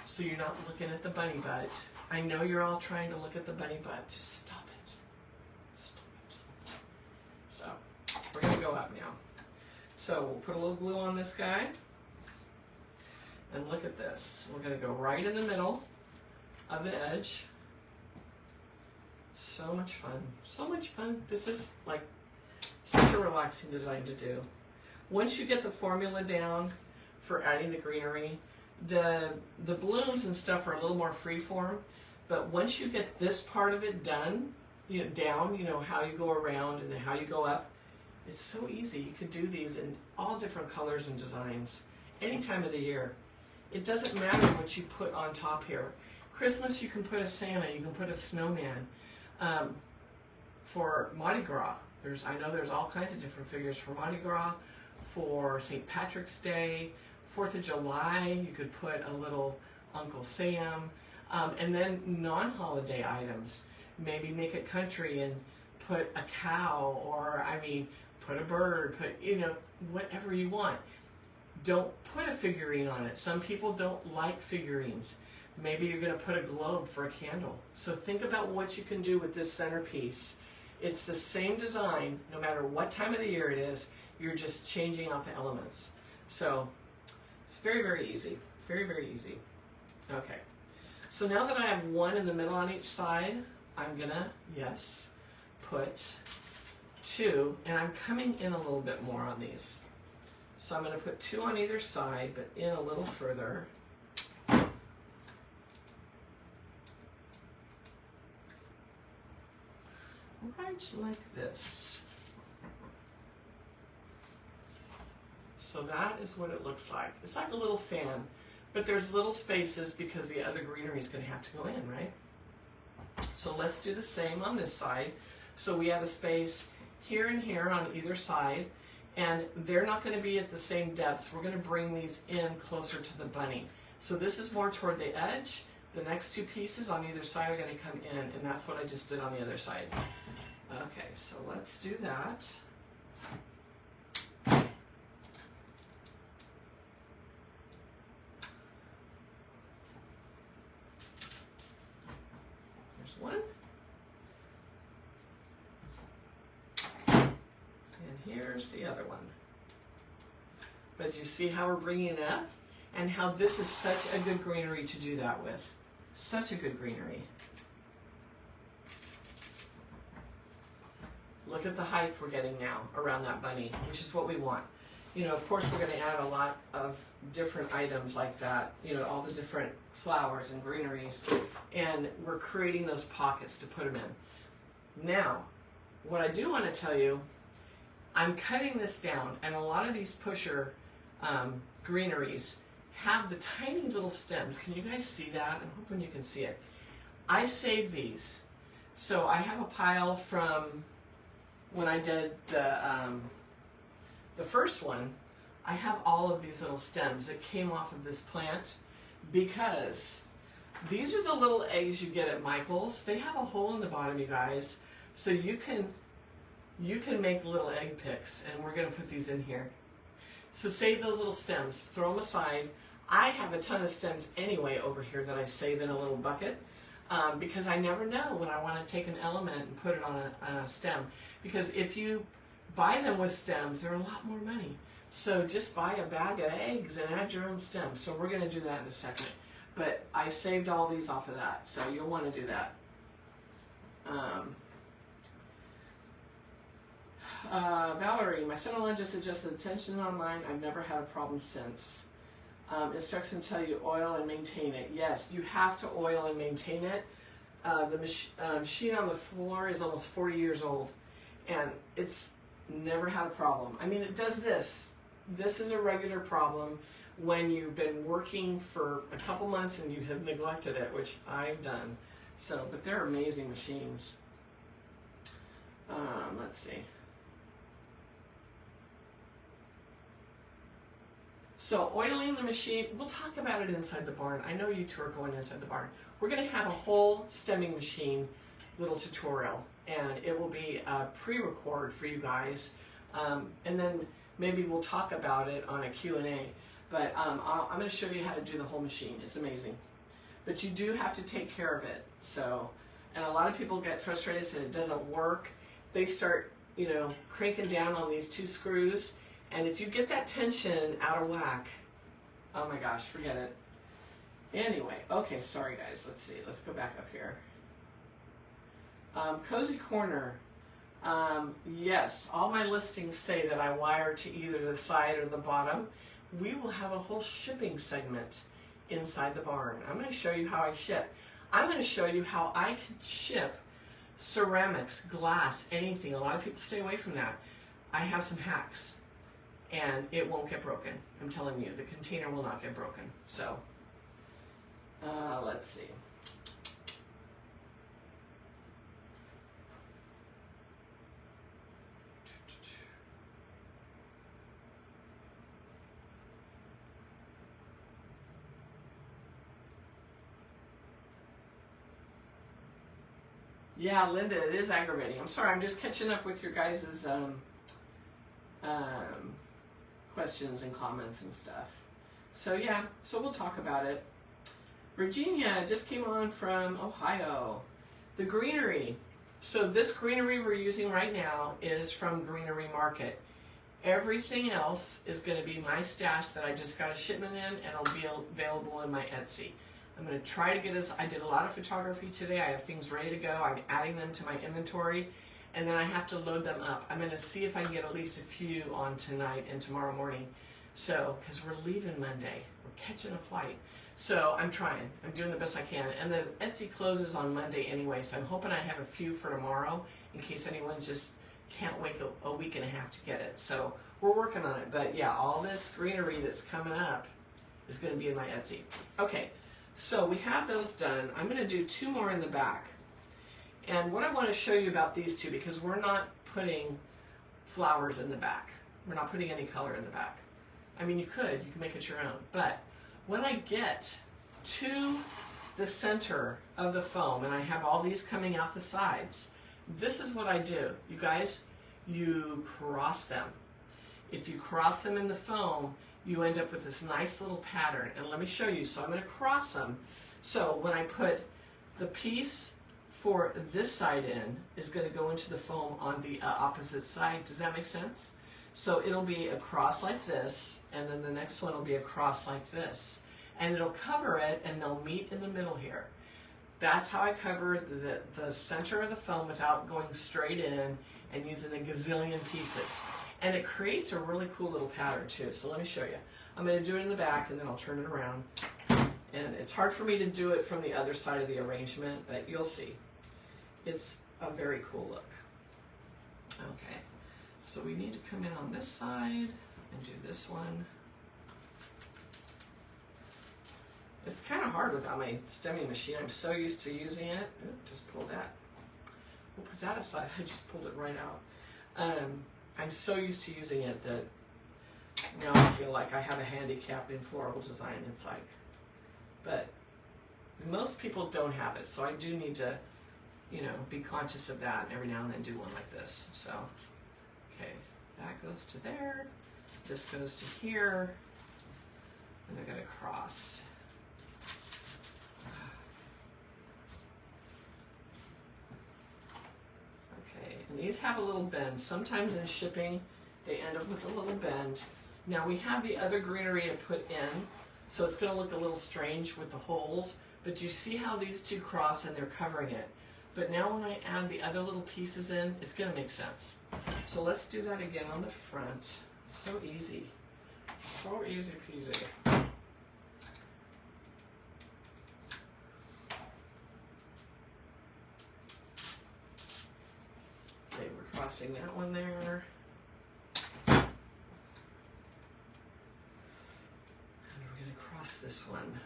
so you're not looking at the bunny butt. I know you're all trying to look at the bunny butt. Just stop it. Stop it. So, we're going to go up now. So, we'll put a little glue on this guy. And look at this. We're going to go right in the middle of the edge. So much fun. So much fun. This is like such a relaxing design to do. Once you get the formula down for adding the greenery, the balloons and stuff are a little more freeform, but once you get this part of it done, down, how you go around and how you go up, it's so easy. You could do these in all different colors and designs, any time of the year. It doesn't matter what you put on top here. Christmas, you can put a Santa, you can put a snowman. For Mardi Gras, I know there's all kinds of different figures for Mardi Gras, for St. Patrick's Day, 4th of July, you could put a little Uncle Sam, and then non-holiday items. Maybe make it country and put a cow, or put a bird, put, whatever you want. Don't put a figurine on it. Some people don't like figurines. Maybe you're going to put a globe for a candle. So think about what you can do with this centerpiece. It's the same design, no matter what time of the year it is. You're just changing out the elements. So it's very, very easy. Very, very easy. Okay. So now that I have one in the middle on each side, I'm going to, put two. And I'm coming in a little bit more on these. So I'm going to put two on either side, but in a little further. Right like this. So that is what it looks like. It's like a little fan, but there's little spaces because the other greenery is going to have to go in, right? So let's do the same on this side. So we have a space here and here on either side, and they're not going to be at the same depths. We're going to bring these in closer to the bunny. So this is more toward the edge. The next two pieces on either side are going to come in, and that's what I just did on the other side. Okay, so let's do that. Here's one. And here's the other one. But you see how we're bringing it up? And how this is such a good greenery to do that with. Such a good greenery. Look at the height we're getting now around that bunny, which is what we want. Of course we're going to add a lot of different items like that, all the different flowers and greeneries, and we're creating those pockets to put them in. Now, what I do want to tell you, I'm cutting this down, and a lot of these pusher greeneries have the tiny little stems. Can you guys see that? I'm hoping you can see it. I saved these. So I have a pile from when I did the first one. I have all of these little stems that came off of this plant because these are the little eggs you get at Michael's. They have a hole in the bottom, you guys, so you can make little egg picks, and we're going to put these in here. So save those little stems, throw them aside. I have a ton of stems anyway over here that I save in a little bucket because I never know when I want to take an element and put it on a stem. Because if you buy them with stems, they're a lot more money. So just buy a bag of eggs and add your own stems. So we're going to do that in a second. But I saved all these off of that, so you'll want to do that. Valerie, my son-in-law just adjusted the tension on mine. I've never had a problem since. Instructions tell you oil and maintain it. Yes, you have to oil and maintain it. The machine on the floor is almost 40 years old, and it's never had a problem. It does this. This is a regular problem when you've been working for a couple months and you have neglected it, which I've done. So, but they're amazing machines. Let's see. So oiling the machine, we'll talk about it inside the barn. I know you two are going inside the barn. We're going to have a whole stemming machine little tutorial, and it will be a pre-record for you guys, and then maybe we'll talk about it on a Q&A. But I'm going to show you how to do the whole machine. It's amazing. But you do have to take care of it. So, and a lot of people get frustrated and it doesn't work. They start, cranking down on these two screws. And if you get that tension out of whack, oh my gosh, forget it. Anyway, okay, sorry guys, let's see. Let's go back up here. Cozy Corner. Yes, all my listings say that I wire to either the side or the bottom. We will have a whole shipping segment inside the barn. I'm going to show you how I ship. I'm going to show you how I can ship ceramics, glass, anything. A lot of people stay away from that. I have some hacks. and it won't get broken. I'm telling you, the container will not get broken. So, let's see. Yeah, Linda, it is aggravating. I'm sorry, I'm just catching up with your guys' questions and comments and stuff. So yeah, so we'll talk about it. Virginia just came on from Ohio. The greenery. So this greenery we're using right now is from Greenery Market. Everything else is going to be my stash that I just got a shipment in, and it'll be available in my Etsy. I'm going to try to get us, I did a lot of photography today. I have things ready to go. I'm adding them to my inventory, and then I have to load them up. I'm going to see if I can get at least a few on tonight and tomorrow morning. So, because we're leaving Monday. We're catching a flight. So I'm trying. I'm doing the best I can. And the Etsy closes on Monday anyway, so I'm hoping I have a few for tomorrow in case anyone just can't wait a week and a half to get it. So we're working on it. But yeah, all this greenery that's coming up is going to be in my Etsy. Okay. So we have those done. I'm going to do 2 more in the back. And what I want to show you about these 2, because we're not putting flowers in the back. We're not putting any color in the back. I mean, you can make it your own. But when I get to the center of the foam and I have all these coming out the sides, this is what I do. You guys, you cross them. If you cross them in the foam, you end up with this nice little pattern. And let me show you. So I'm going to cross them. So when I put the piece for this side in is going to go into the foam on the opposite side. Does that make sense? So it'll be a cross like this, and then the next one will be a cross like this. And it'll cover it, and they'll meet in the middle here. That's how I cover the center of the foam without going straight in and using a gazillion pieces. And it creates a really cool little pattern too. So let me show you. I'm going to do it in the back and then I'll turn it around. And it's hard for me to do it from the other side of the arrangement, but you'll see. It's a very cool look. Okay, so we need to come in on this side and do this one. It's kind of hard without my stemming machine. I'm so used to using it. Ooh, just pull that. We'll put that aside. I just pulled it right out. I'm so used to using it that now I feel like I have a handicap in floral design. It's like, but most people don't have it, so I do need to, you know, be conscious of that and every now and then do one like this. So, okay, that goes to there, this goes to here, and I gotta cross. Okay, and these have a little bend. Sometimes in shipping, they end up with a little bend. Now we have the other greenery to put in, so it's gonna look a little strange with the holes, but you see how these two cross and they're covering it. But now when I add the other little pieces in, it's gonna make sense. So let's do that again on the front. So easy. So easy peasy. Okay, we're crossing that one there. And we're gonna cross this one.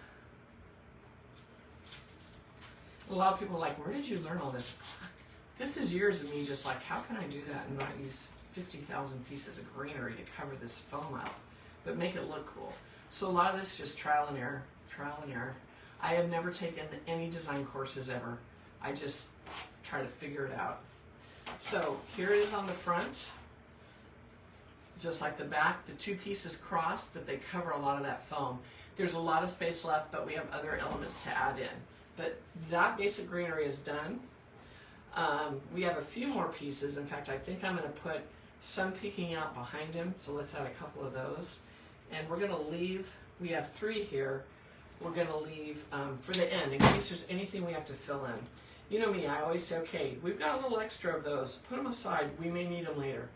A lot of people are like, where did you learn all this? This is years of me just like, how can I do that and not use 50,000 pieces of greenery to cover this foam up, but make it look cool? So a lot of this is just trial and error, trial and error. I have never taken any design courses ever. I just try to figure it out. So here it is on the front. Just like the back, the two pieces cross, but they cover a lot of that foam. There's a lot of space left, but we have other elements to add in. But that basic greenery is done. We have a few more pieces. In fact, I think I'm going to put some peeking out behind him. So let's add a couple of those. And we're going to leave, we have 3 here. We're going to leave for the end in case there's anything we have to fill in. You know me, I always say, okay, we've got a little extra of those. Put them aside. We may need them later.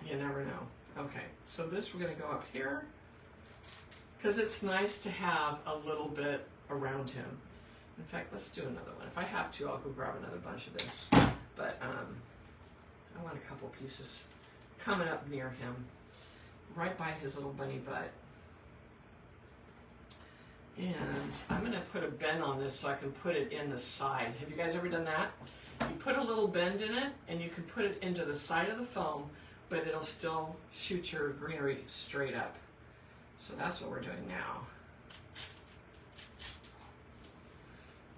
You never know. Okay, so this we're going to go up here because it's nice to have a little bit around him. In fact, let's do another one. If I have to, I'll go grab another bunch of this. But I want a couple pieces coming up near him. right by his little bunny butt. And I'm going to put a bend on this so I can put it in the side. Have you guys ever done that? You put a little bend in it and you can put it into the side of the foam, but it'll still shoot your greenery straight up. So that's what we're doing now.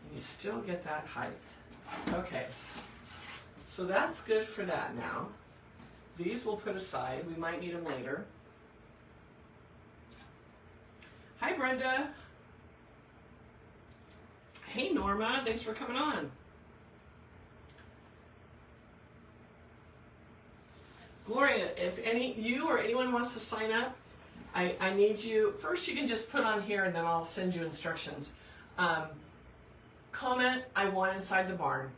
And you still get that height. Okay, so that's good for that now. These we'll put aside. We might need them later. Hi, Brenda. Hey, Norma. Thanks for coming on. Gloria, if you or anyone wants to sign up, I need you. First, you can just put on here, and then I'll send you instructions. Comment, I want inside the barn.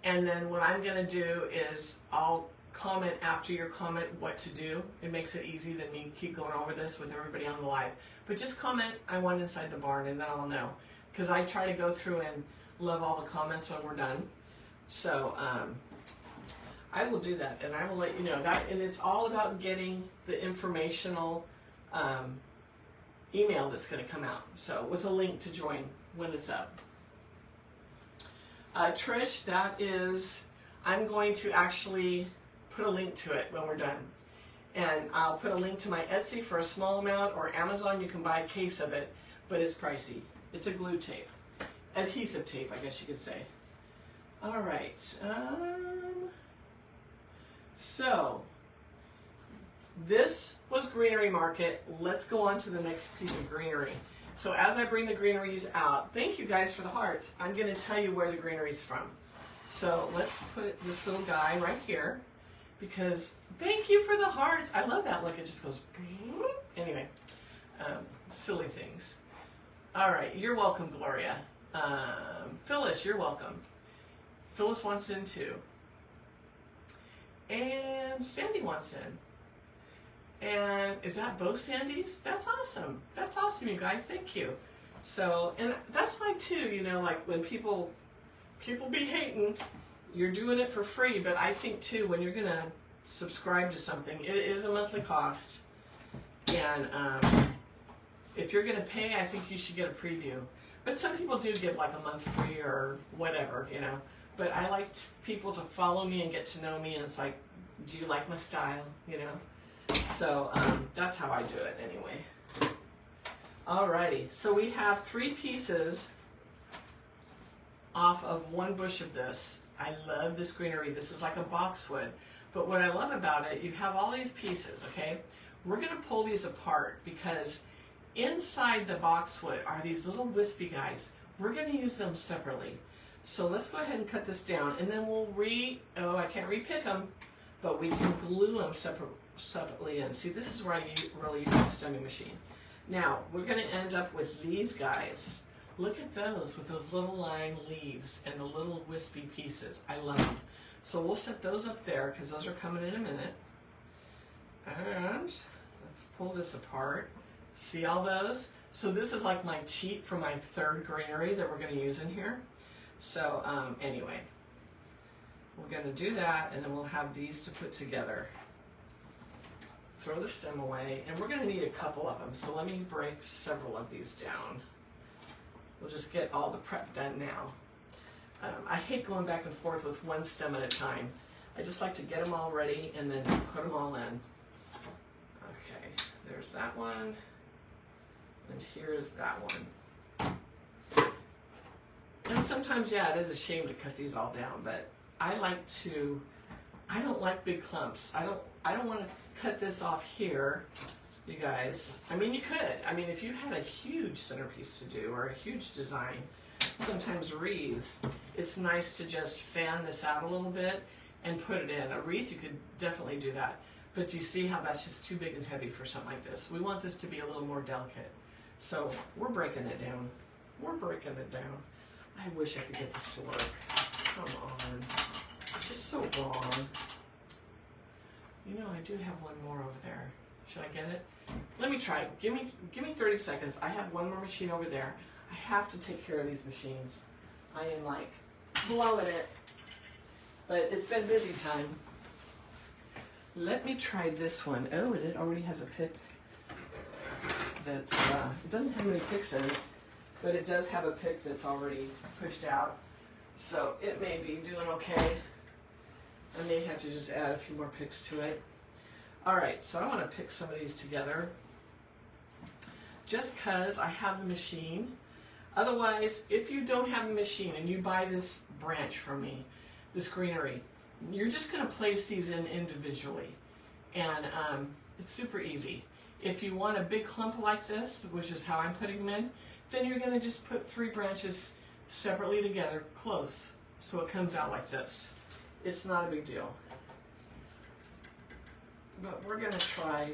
And then what I'm going to do is I'll comment after your comment what to do. It makes it easy than me keep going over this with everybody on the live. But just comment, I want inside the barn, and then I'll know. Because I try to go through and love all the comments when we're done. So I will do that, and I will let you know that. And it's all about getting the informational email that's going to come out. So with a link to join when it's up. Trish, that is, I'm going to actually put a link to it when we're done. And I'll put a link to my Etsy for a small amount, or Amazon, you can buy a case of it, but it's pricey. It's a glue tape. Adhesive tape, I guess you could say. All right. So, this was Greenery Market. Let's go on to the next piece of greenery. So as I bring the greeneries out, thank you guys for the hearts. I'm going to tell you where the greenery's from. So let's put this little guy right here, because thank you for the hearts. I love that look. It just goes, anyway, silly things. All right, you're welcome, Gloria. Phyllis, you're welcome. Phyllis wants in too. And Sandy wants in. And is that both Sandys? That's awesome. That's awesome, you guys. Thank you. So, and that's why too, you know, like when people be hating, you're doing it for free, but I think too, when you're going to subscribe to something, it is a monthly cost. And if you're going to pay, I think you should get a preview. But some people do give like a month free or whatever, you know. But I like people to follow me and get to know me, and it's like, do you like my style, you know? So that's how I do it anyway. Alrighty, so we have 3 pieces off of one bush of this. I love this greenery. This is like a boxwood. But what I love about it, you have all these pieces, okay? We're gonna pull these apart because inside the boxwood are these little wispy guys. We're gonna use them separately. So let's go ahead and cut this down, and then we'll I can't repick them, but we can glue them separately in. See, this is where I really use my stemming machine. Now, we're going to end up with these guys. Look at those with those little lime leaves and the little wispy pieces. I love them. So we'll set those up there because those are coming in a minute. And let's pull this apart. See all those? So this is like my cheat for my 3rd greenery that we're going to use in here. So anyway, we're going to do that, and then we'll have these to put together. Throw the stem away, and we're going to need a couple of them, so let me break several of these down. We'll just get all the prep done now. I hate going back and forth with one stem at a time. I just like to get them all ready and then put them all in. Okay, there's that one, and here's that one. And sometimes, yeah, it is a shame to cut these all down, but I don't like big clumps. I don't want to cut this off here, you guys. I mean, you could. I mean, if you had a huge centerpiece to do or a huge design, sometimes wreaths, it's nice to just fan this out a little bit and put it in. A wreath, you could definitely do that. But do you see how that's just too big and heavy for something like this? We want this to be a little more delicate. So we're breaking it down. We're breaking it down. I wish I could get this to work. Come on. It's just so wrong. You know, I do have one more over there. Should I get it? Let me try. Give me 30 seconds. I have one more machine over there. I have to take care of these machines. I am like blowing it. But it's been busy time. Let me try this one. Oh, and it already has a pick that's, it doesn't have many picks in it, but it does have a pick that's already pushed out. So it may be doing okay. I may have to just add a few more picks to it. All right, so I want to pick some of these together just because I have the machine. Otherwise, if you don't have a machine and you buy this branch from me, this greenery, you're just going to place these in individually. And it's super easy. If you want a big clump like this, which is how I'm putting them in, then you're going to just put 3 branches separately together, close, so it comes out like this. It's not a big deal. But we're going to try,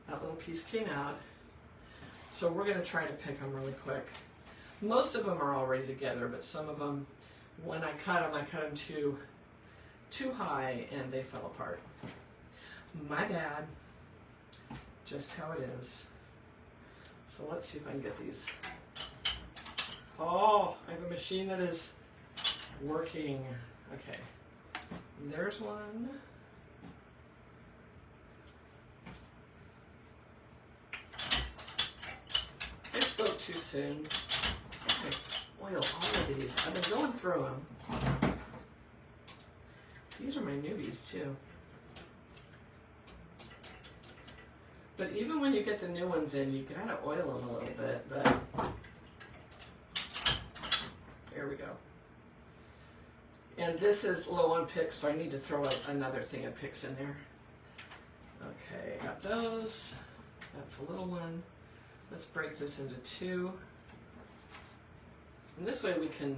that little piece came out, so we're going to try to pick them really quick. Most of them are already together, but some of them, when I cut them too high and they fell apart. My bad. Just how it is. So let's see if I can get these. Oh, I have a machine that is working. Okay, there's one. I spoke too soon. I oil all of these. I've been going through them. These are my newbies too. But even when you get the new ones in, you gotta oil them a little bit, but there we go. And this is low on picks, so I need to throw another thing of picks in there. Okay, got those. That's a little one. Let's break this into 2. And this way we can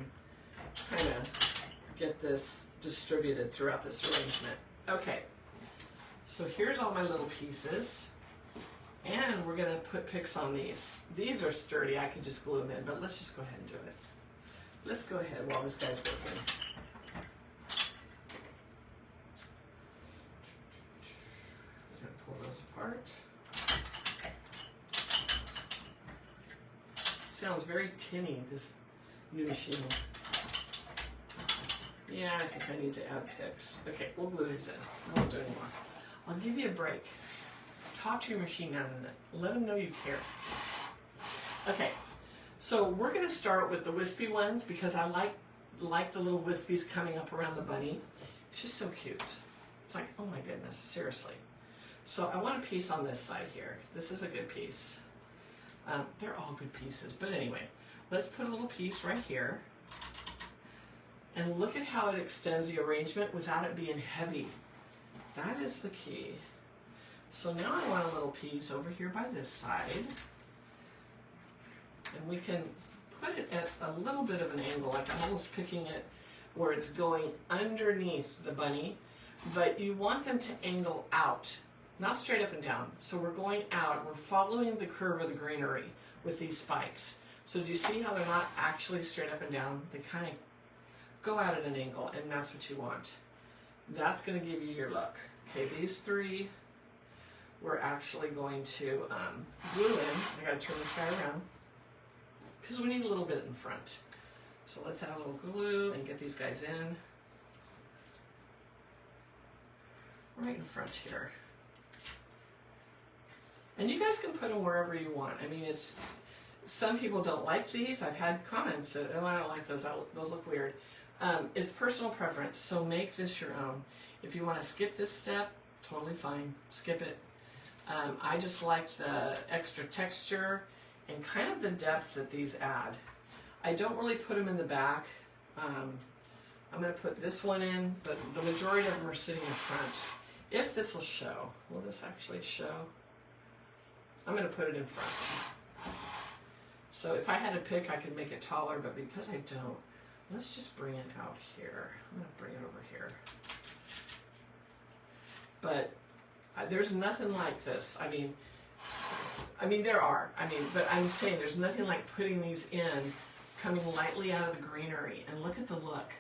kind of get this distributed throughout this arrangement. Okay, so here's all my little pieces. And we're going to put picks on these. These are sturdy, I can just glue them in, but let's just go ahead and do it. Let's go ahead while this guy's working. We're going to pull those apart. Sounds very tinny, this new machine. Yeah, I think I need to add picks. Okay, we'll glue these in. I won't do anymore. I'll give you a break. Talk to your machine now and then. Let them know you care. Okay, so we're going to start with the wispy ones because I like the little wispies coming up around the bunny. It's just so cute. It's like, oh my goodness, seriously. So I want a piece on this side here. This is a good piece. They're all good pieces, but anyway, let's put a little piece right here. And look at how it extends the arrangement without it being heavy. That is the key. So now I want a little piece over here by this side. And we can put it at a little bit of an angle, like I'm almost picking it where it's going underneath the bunny, but you want them to angle out, not straight up and down. So we're going out, we're following the curve of the greenery with these spikes. So do you see how they're not actually straight up and down? They kind of go out at an angle, and that's what you want. That's going to give you your look. Okay, these 3, we're actually going to glue in. I got to turn this guy around because we need a little bit in front. So let's add a little glue and get these guys in right in front here. And you guys can put them wherever you want. I mean, some people don't like these. I've had comments that, oh, I don't like those. Those look weird. It's personal preference, so make this your own. If you want to skip this step, totally fine. Skip it. I just like the extra texture and kind of the depth that these add. I don't really put them in the back. I'm going to put this one in, but the majority of them are sitting in front. If this will show, will this actually show? I'm going to put it in front. So if I had to pick, I could make it taller, but because I don't, let's just bring it out here. I'm going to bring it over here. But there's nothing like this. I mean, there are. But I'm saying there's nothing like putting these in, coming lightly out of the greenery, and look at the look.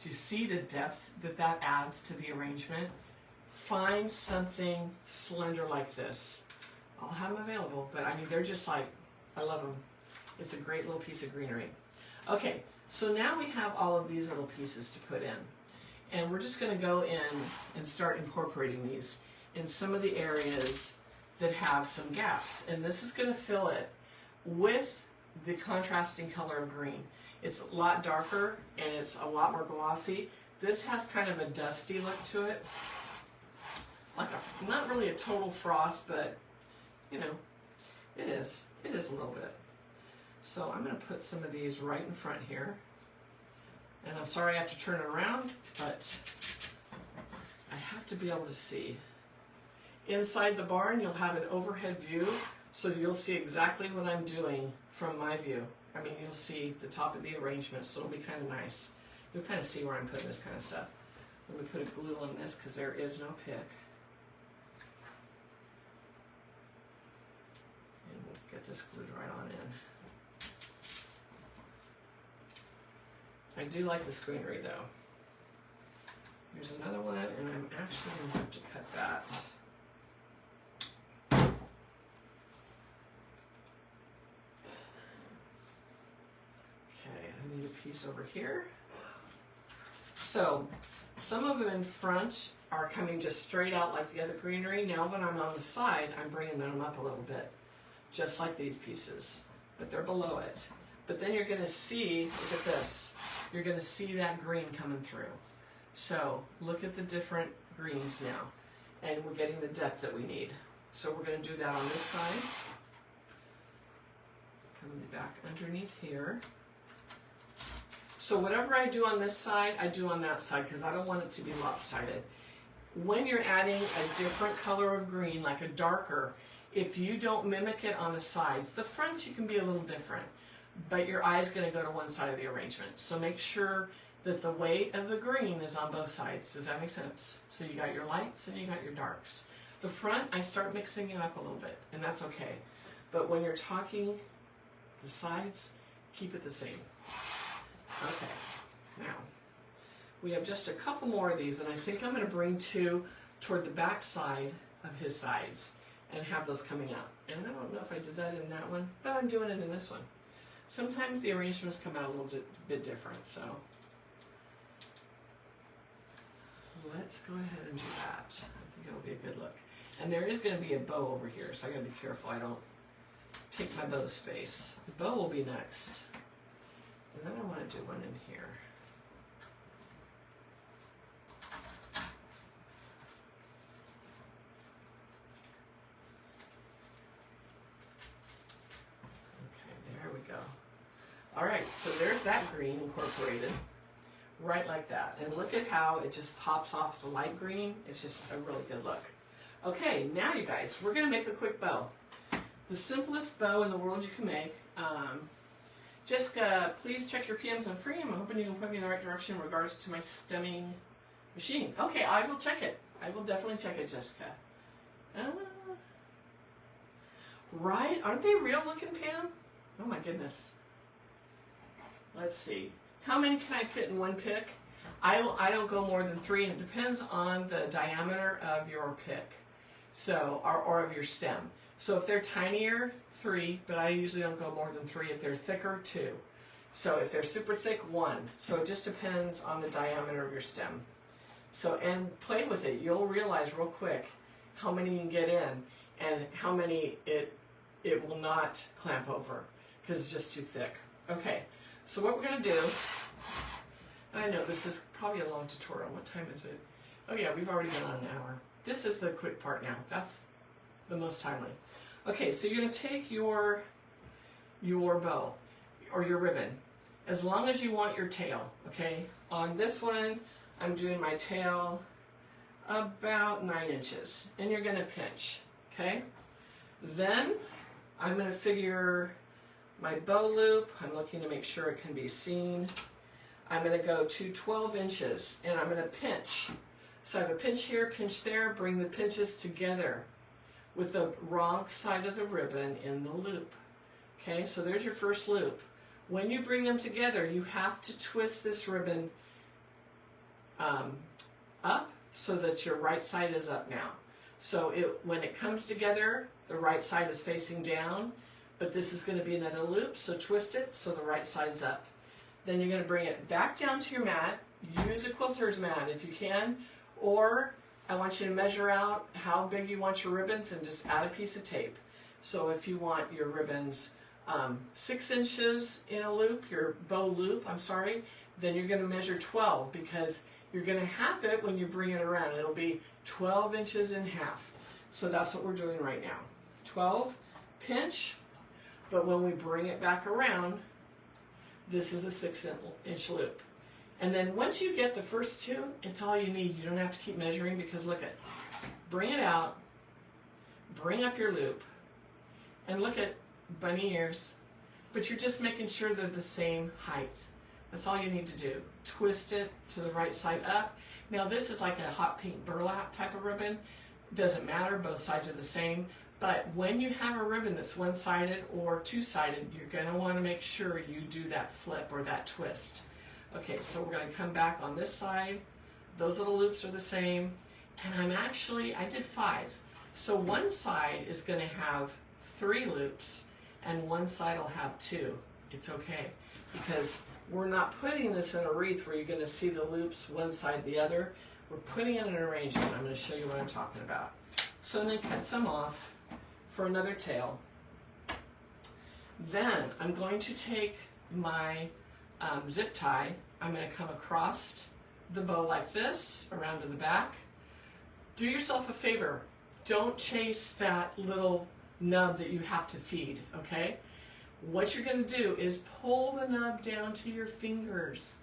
Do you see the depth that adds to the arrangement? Find something slender like this. I'll have them available, but they're just like, I love them. It's a great little piece of greenery. Okay, so now we have all of these little pieces to put in. And we're just going to go in and start incorporating these in some of the areas that have some gaps. And this is going to fill it with the contrasting color of green. It's a lot darker and it's a lot more glossy. This has kind of a dusty look to it. Like not really a total frost, but you know, it is a little bit. So I'm going to put some of these right in front here. And I'm sorry I have to turn it around, but I have to be able to see. Inside the barn, you'll have an overhead view, so you'll see exactly what I'm doing from my view. I mean, you'll see the top of the arrangement, so it'll be kind of nice. You'll kind of see where I'm putting this kind of stuff. Let me put a glue on this because there is no pick. And we'll get this glued right on in. I do like this greenery though. Here's another one, and I'm actually going to have to cut that. Okay, I need a piece over here. So, some of them in front are coming just straight out like the other greenery. Now when I'm on the side, I'm bringing them up a little bit, just like these pieces, but they're below it. But then you're going to see, look at this, you're going to see that green coming through. So look at the different greens now, and we're getting the depth that we need. So we're going to do that on this side. Coming back underneath here. So whatever I do on this side, I do on that side because I don't want it to be lopsided. When you're adding a different color of green, like a darker, if you don't mimic it on the sides, the front you can be a little different, but your eye is going to go to one side of the arrangement. So make sure that the weight of the green is on both sides. Does that make sense? So you got your lights and you got your darks. The front, I start mixing it up a little bit, and that's okay. But when you're talking the sides, keep it the same. Okay, now we have just a couple more of these, and I think I'm going to bring two toward the back side of his sides and have those coming out. And I don't know if I did that in that one, but I'm doing it in this one. Sometimes the arrangements come out a little bit different, so let's go ahead and do that. I think it'll be a good look. And there is going to be a bow over here, so I got to be careful I don't take my bow space. The bow will be next. And then I want to do one in here. Okay, there we go. All right, so there's that green incorporated, right like that. And look at how it just pops off the light green. It's just a really good look. Okay, now you guys, we're going to make a quick bow. The simplest bow in the world you can make. Jessica, please check your PMs on free. I'm hoping you can point me in the right direction in regards to my stemming machine. Okay, I will check it. I will definitely check it, Jessica. Right? Aren't they real looking, Pam? Oh my goodness. Let's see. How many can I fit in one pick? I don't go more than 3, and it depends on the diameter of your pick, so or of your stem. So if they're tinier, 3, but I usually don't go more than 3. If they're thicker, 2. So if they're super thick, 1. So it just depends on the diameter of your stem. So, and play with it. You'll realize real quick how many you can get in and how many it will not clamp over because it's just too thick. Okay, so what we're going to do, I know this is probably a long tutorial. What time is it? Oh yeah, we've already been on an hour. This is the quick part now. That's the most timely. Okay, so you're going to take your bow or your ribbon, as long as you want your tail, okay? On this one, I'm doing my tail about 9 inches, and you're going to pinch, okay? Then I'm going to figure my bow loop. I'm looking to make sure it can be seen. I'm going to go to 12 inches, and I'm going to pinch. So I have a pinch here, pinch there, bring the pinches together with the wrong side of the ribbon in the loop. Okay, so there's your first loop. When you bring them together, you have to twist this ribbon up so that your right side is up now. So when it comes together, the right side is facing down, but this is going to be another loop, so twist it so the right side's up. Then you're going to bring it back down to your mat, use a quilter's mat if you can, or I want you to measure out how big you want your ribbons and just add a piece of tape. So if you want your ribbons 6 inches in a loop, your bow loop, I'm sorry, then you're going to measure 12 because you're going to have it when you bring it around. It'll be 12 inches in half. So that's what we're doing right now. 12, pinch, but when we bring it back around, this is a 6-inch loop. And then once you get the first two, it's all you need. You don't have to keep measuring because look at, bring it out, bring up your loop, and look at bunny ears. But you're just making sure they're the same height. That's all you need to do. Twist it to the right side up. Now this is like a hot pink burlap type of ribbon. Doesn't matter, both sides are the same. But when you have a ribbon that's one-sided or two-sided, you're going to want to make sure you do that flip or that twist. Okay, so we're going to come back on this side. Those little loops are the same. And I did 5. So one side is going to have 3 loops and one side will have 2. It's okay because we're not putting this in a wreath where you're going to see the loops one side the other. We're putting it in an arrangement. I'm going to show you what I'm talking about. So then cut some off for another tail. Then I'm going to take my zip tie. I'm going to come across the bow like this, around to the back. Do yourself a favor. Don't chase that little nub that you have to feed, okay? What you're going to do is pull the nub down to your fingers.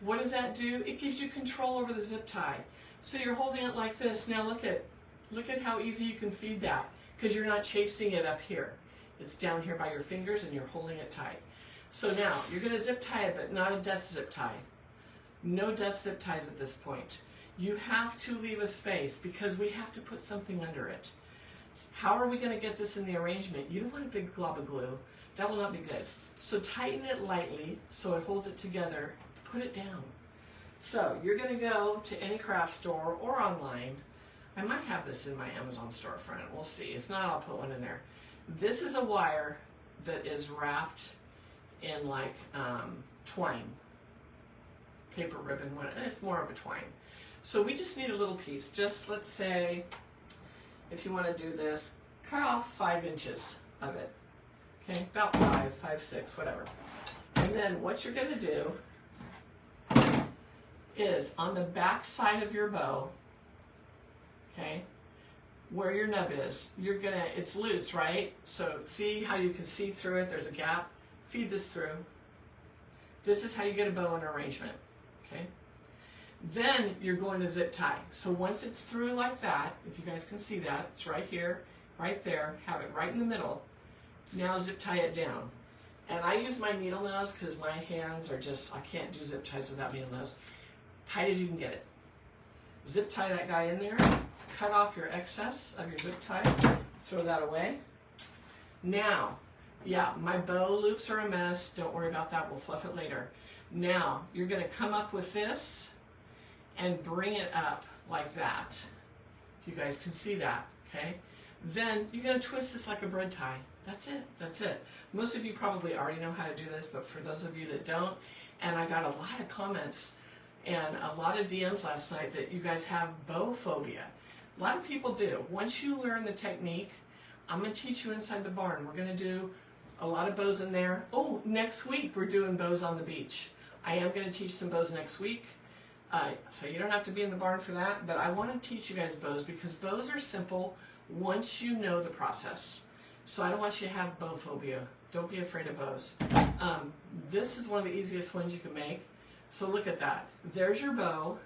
What does that do? It gives you control over the zip tie. So you're holding it like this. Now look at how easy you can feed that because you're not chasing it up here. It's down here by your fingers and you're holding it tight. So now you're going to zip tie it, but not a death zip tie. No death zip ties at this point. You have to leave a space because we have to put something under it. How are we going to get this in the arrangement? You don't want a big glob of glue. That will not be good. So tighten it lightly so it holds it together. Put it down. So you're going to go to any craft store or online. I might have this in my Amazon storefront. We'll see. If not, I'll put one in there. This is a wire that is wrapped in like twine, paper ribbon, and it's more of a twine. So we just need a little piece. Just let's say, if you want to do this, cut off 5 inches of it. Okay, about 5, 6, whatever. And then what you're going to do is on the back side of your bow, okay, where your nub is, it's loose, right? So see how you can see through it? There's a gap. Feed this through. This is how you get a bow in arrangement, okay? Then you're going to zip tie. So once it's through like that, if you guys can see that, it's right here, right there, have it right in the middle. Now zip tie it down. And I use my needle nose because my hands are just, I can't do zip ties without needle nose. Tight as you can get it. Zip tie that guy in there, cut off your excess of your zip tie, throw that away. Now, yeah, my bow loops are a mess. Don't worry about that. We'll fluff it later. Now, you're going to come up with this and bring it up like that. If you guys can see that, okay? Then you're going to twist this like a bread tie. That's it. That's it. Most of you probably already know how to do this, but for those of you that don't, and I got a lot of comments and a lot of DMs last night that you guys have bow phobia. A lot of people do. Once you learn the technique, I'm going to teach you inside the barn. We're going to do a lot of bows in there. Oh, next week we're doing bows on the beach. I am going to teach some bows next week. So you don't have to be in the barn for that, but I want to teach you guys bows because bows are simple once you know the process. So I don't want you to have bow phobia. Don't be afraid of bows. This is one of the easiest ones you can make. So look at that. There's your bow.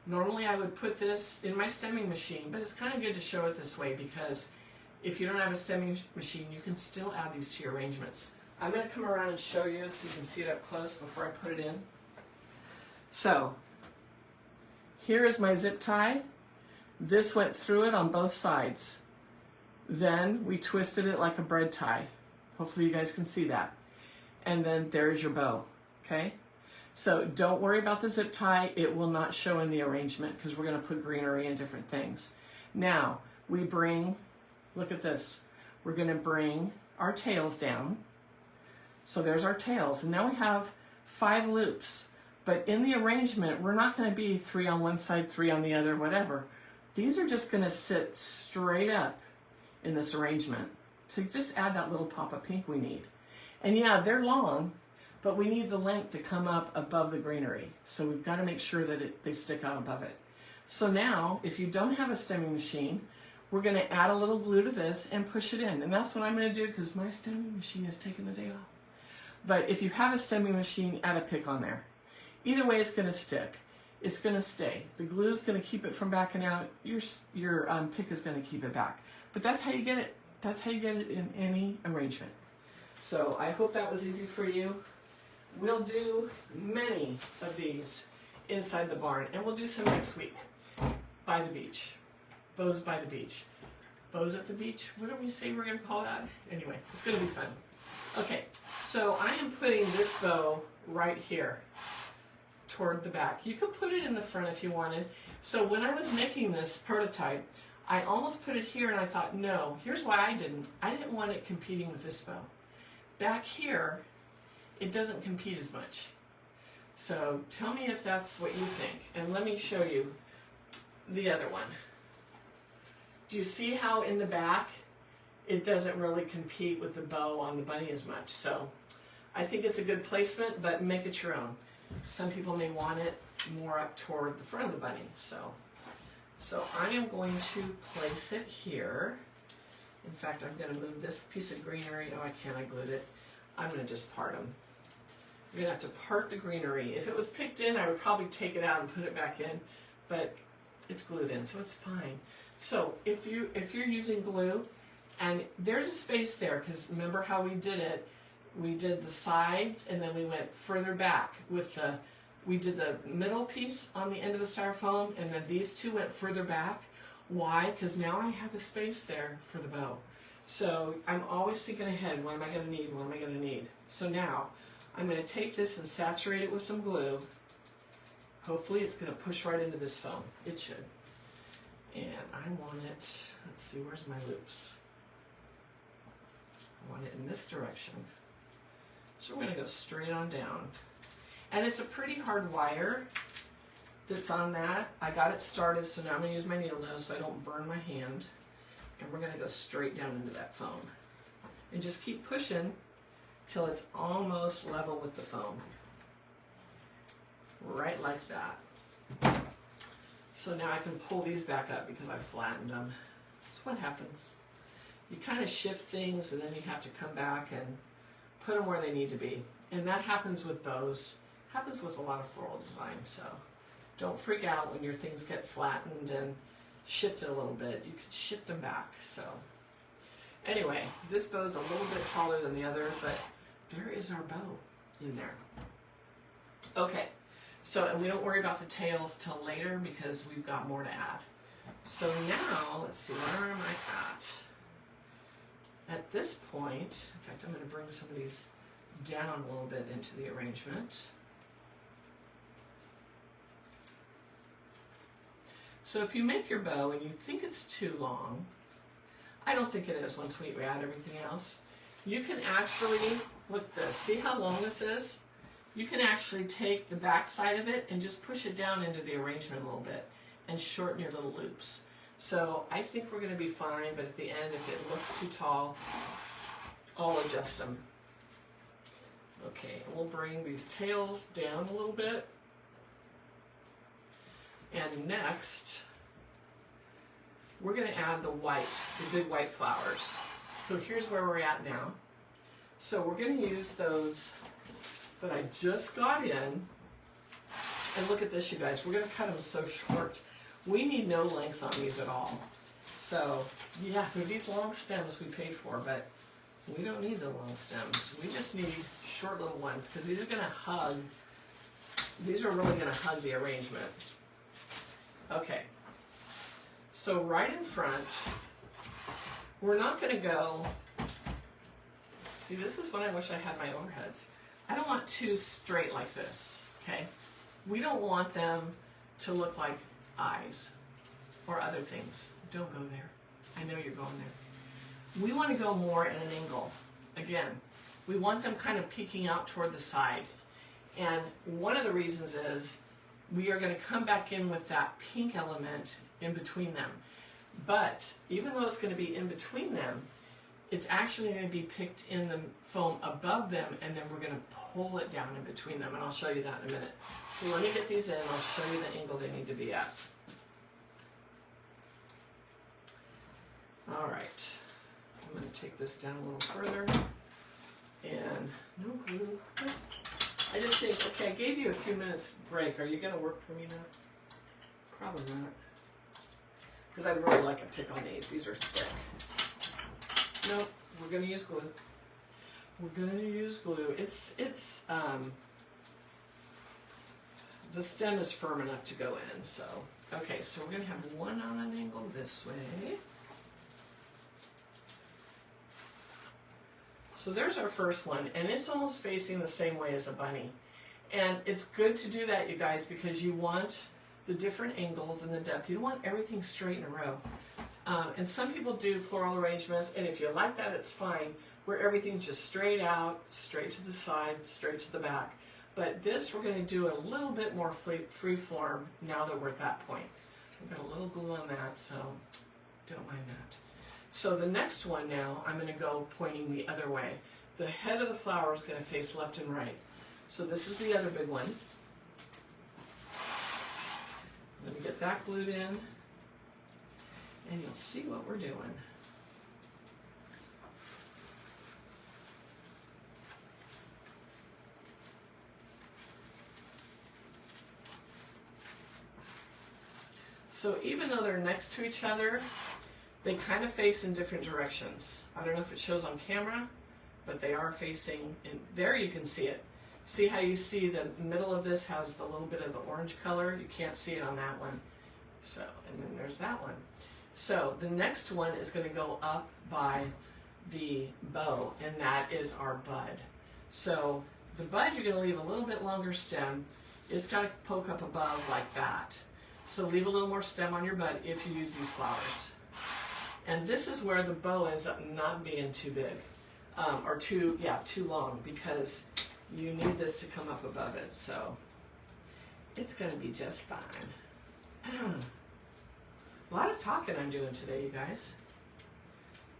Normally I would put this in my stemming machine, but it's kind of good to show it this way because if you don't have a stemming machine, you can still add these to your arrangements. I'm going to come around and show you so you can see it up close before I put it in. So here is my zip tie. This went through it on both sides. Then we twisted it like a bread tie. Hopefully you guys can see that. And then there's your bow, okay? So don't worry about the zip tie. It will not show in the arrangement because we're going to put greenery and different things. Now we bring, look at this. We're going to bring our tails down. So there's our tails. And now we have 5 loops. But in the arrangement, we're not going to be 3 on one side, 3 on the other, whatever. These are just going to sit straight up in this arrangement. So just add that little pop of pink we need. And yeah, they're long, but we need the length to come up above the greenery. So we've got to make sure that they stick out above it. So now, if you don't have a stemming machine, we're going to add a little glue to this and push it in. And that's what I'm going to do because my stemming machine has taken the day off. But if you have a stemming machine, add a pick on there. Either way, it's going to stick. It's going to stay. The glue is going to keep it from backing out. Your pick is going to keep it back. But that's how you get it. That's how you get it in any arrangement. So I hope that was easy for you. We'll do many of these inside the barn, and we'll do some next week by the beach. Bows by the beach. Bows at the beach? What do we say we're going to call that? Anyway, it's going to be fun. Okay, so I am putting this bow right here toward the back. You could put it in the front if you wanted. So when I was making this prototype, I almost put it here and I thought, no, here's why I didn't. I didn't want it competing with this bow. Back here, it doesn't compete as much. So tell me if that's what you think. And let me show you the other one. Do you see how in the back, it doesn't really compete with the bow on the bunny as much? So I think it's a good placement, but make it your own. Some people may want it more up toward the front of the bunny. So I am going to place it here. In fact, I'm going to move this piece of greenery. Oh, I can't, I glued it. I'm going to just part them. You're going to have to part the greenery. If it was picked in, I would probably take it out and put it back in, but it's glued in, so it's fine. So if you're using glue, and there's a space there, because remember how we did it? We did the sides, and then we went further back with we did the middle piece on the end of the styrofoam, and then these two went further back. Why? Because now I have a space there for the bow. So I'm always thinking ahead, what am I going to need, what am I going to need? So now I'm going to take this and saturate it with some glue. Hopefully it's going to push right into this foam. It should. And I want it, let's see, where's my loops? I want it in this direction. So we're going to go straight on down. And it's a pretty hard wire that's on that. I got it started, so now I'm going to use my needle nose so I don't burn my hand. And we're going to go straight down into that foam. And just keep pushing till it's almost level with the foam. Right like that. So now I can pull these back up because I flattened them. That's what happens. You kind of shift things and then you have to come back and put them where they need to be. And that happens with bows. Happens with a lot of floral design. So don't freak out when your things get flattened and shifted a little bit. You can shift them back. So anyway, this bow is a little bit taller than the other, but there is our bow in there. Okay. So, and we don't worry about the tails till later because we've got more to add. So now, let's see, where am I at? At this point, in fact, I'm going to bring some of these down a little bit into the arrangement. So if you make your bow and you think it's too long, I don't think it is once we add everything else, you can actually, look at this, see how long this is? You can actually take the back side of it and just push it down into the arrangement a little bit and shorten your little loops. So I think we're going to be fine, but at the end, if it looks too tall, I'll adjust them. Okay, and we'll bring these tails down a little bit. And next, we're going to add the white, the big white flowers. So here's where we're at now. So we're going to use those that I just got in. And look at this, you guys. We're going to cut them so short. We need no length on these at all. So, yeah, they're these long stems we paid for, but we don't need the long stems. We just need short little ones because these are going to hug. These are really going to hug the arrangement. Okay. So right in front, we're not going to go. See, this is when I wish I had my overheads. I don't want two straight like this, okay? We don't want them to look like eyes or other things. Don't go there. I know you're going there. We want to go more at an angle. Again, we want them kind of peeking out toward the side. And one of the reasons is we are going to come back in with that pink element in between them. But even though it's going to be in between them, it's actually going to be picked in the foam above them, and then we're going to pull it down in between them, and I'll show you that in a minute. So let me get these in, and I'll show you the angle they need to be at. All right, I'm going to take this down a little further, and no glue. I just think, okay, I gave you a few minutes break. Are you going to work for me now? Probably not. Because I'd really like a pick on these. These are thick. Nope, we're going to use glue. We're going to use glue. The stem is firm enough to go in, so. Okay, so we're going to have one on an angle this way. So there's our first one, and it's almost facing the same way as a bunny. And it's good to do that, you guys, because you want the different angles and the depth. You don't want everything straight in a row. And some people do floral arrangements, and if you like that, it's fine, where everything's just straight out, straight to the side, straight to the back. But this, we're going to do a little bit more free form now that we're at that point. We've got a little glue on that, so don't mind that. So the next one now, I'm going to go pointing the other way. The head of the flower is going to face left and right. So this is the other big one. Let me get that glued in, and you'll see what we're doing. So even though they're next to each other, they kind of face in different directions. I don't know if it shows on camera, but they are facing, and there you can see it. See how you see the middle of this has the little bit of the orange color? You can't see it on that one. So, and then there's that one. So the next one is going to go up by the bow, and that is our bud. So the bud, you're going to leave a little bit longer stem. It's got to poke up above like that. So leave a little more stem on your bud if you use these flowers. And this is where the bow ends up not being too big, or too long, because you need this to come up above it. So it's going to be just fine. A lot of talking I'm doing today, you guys.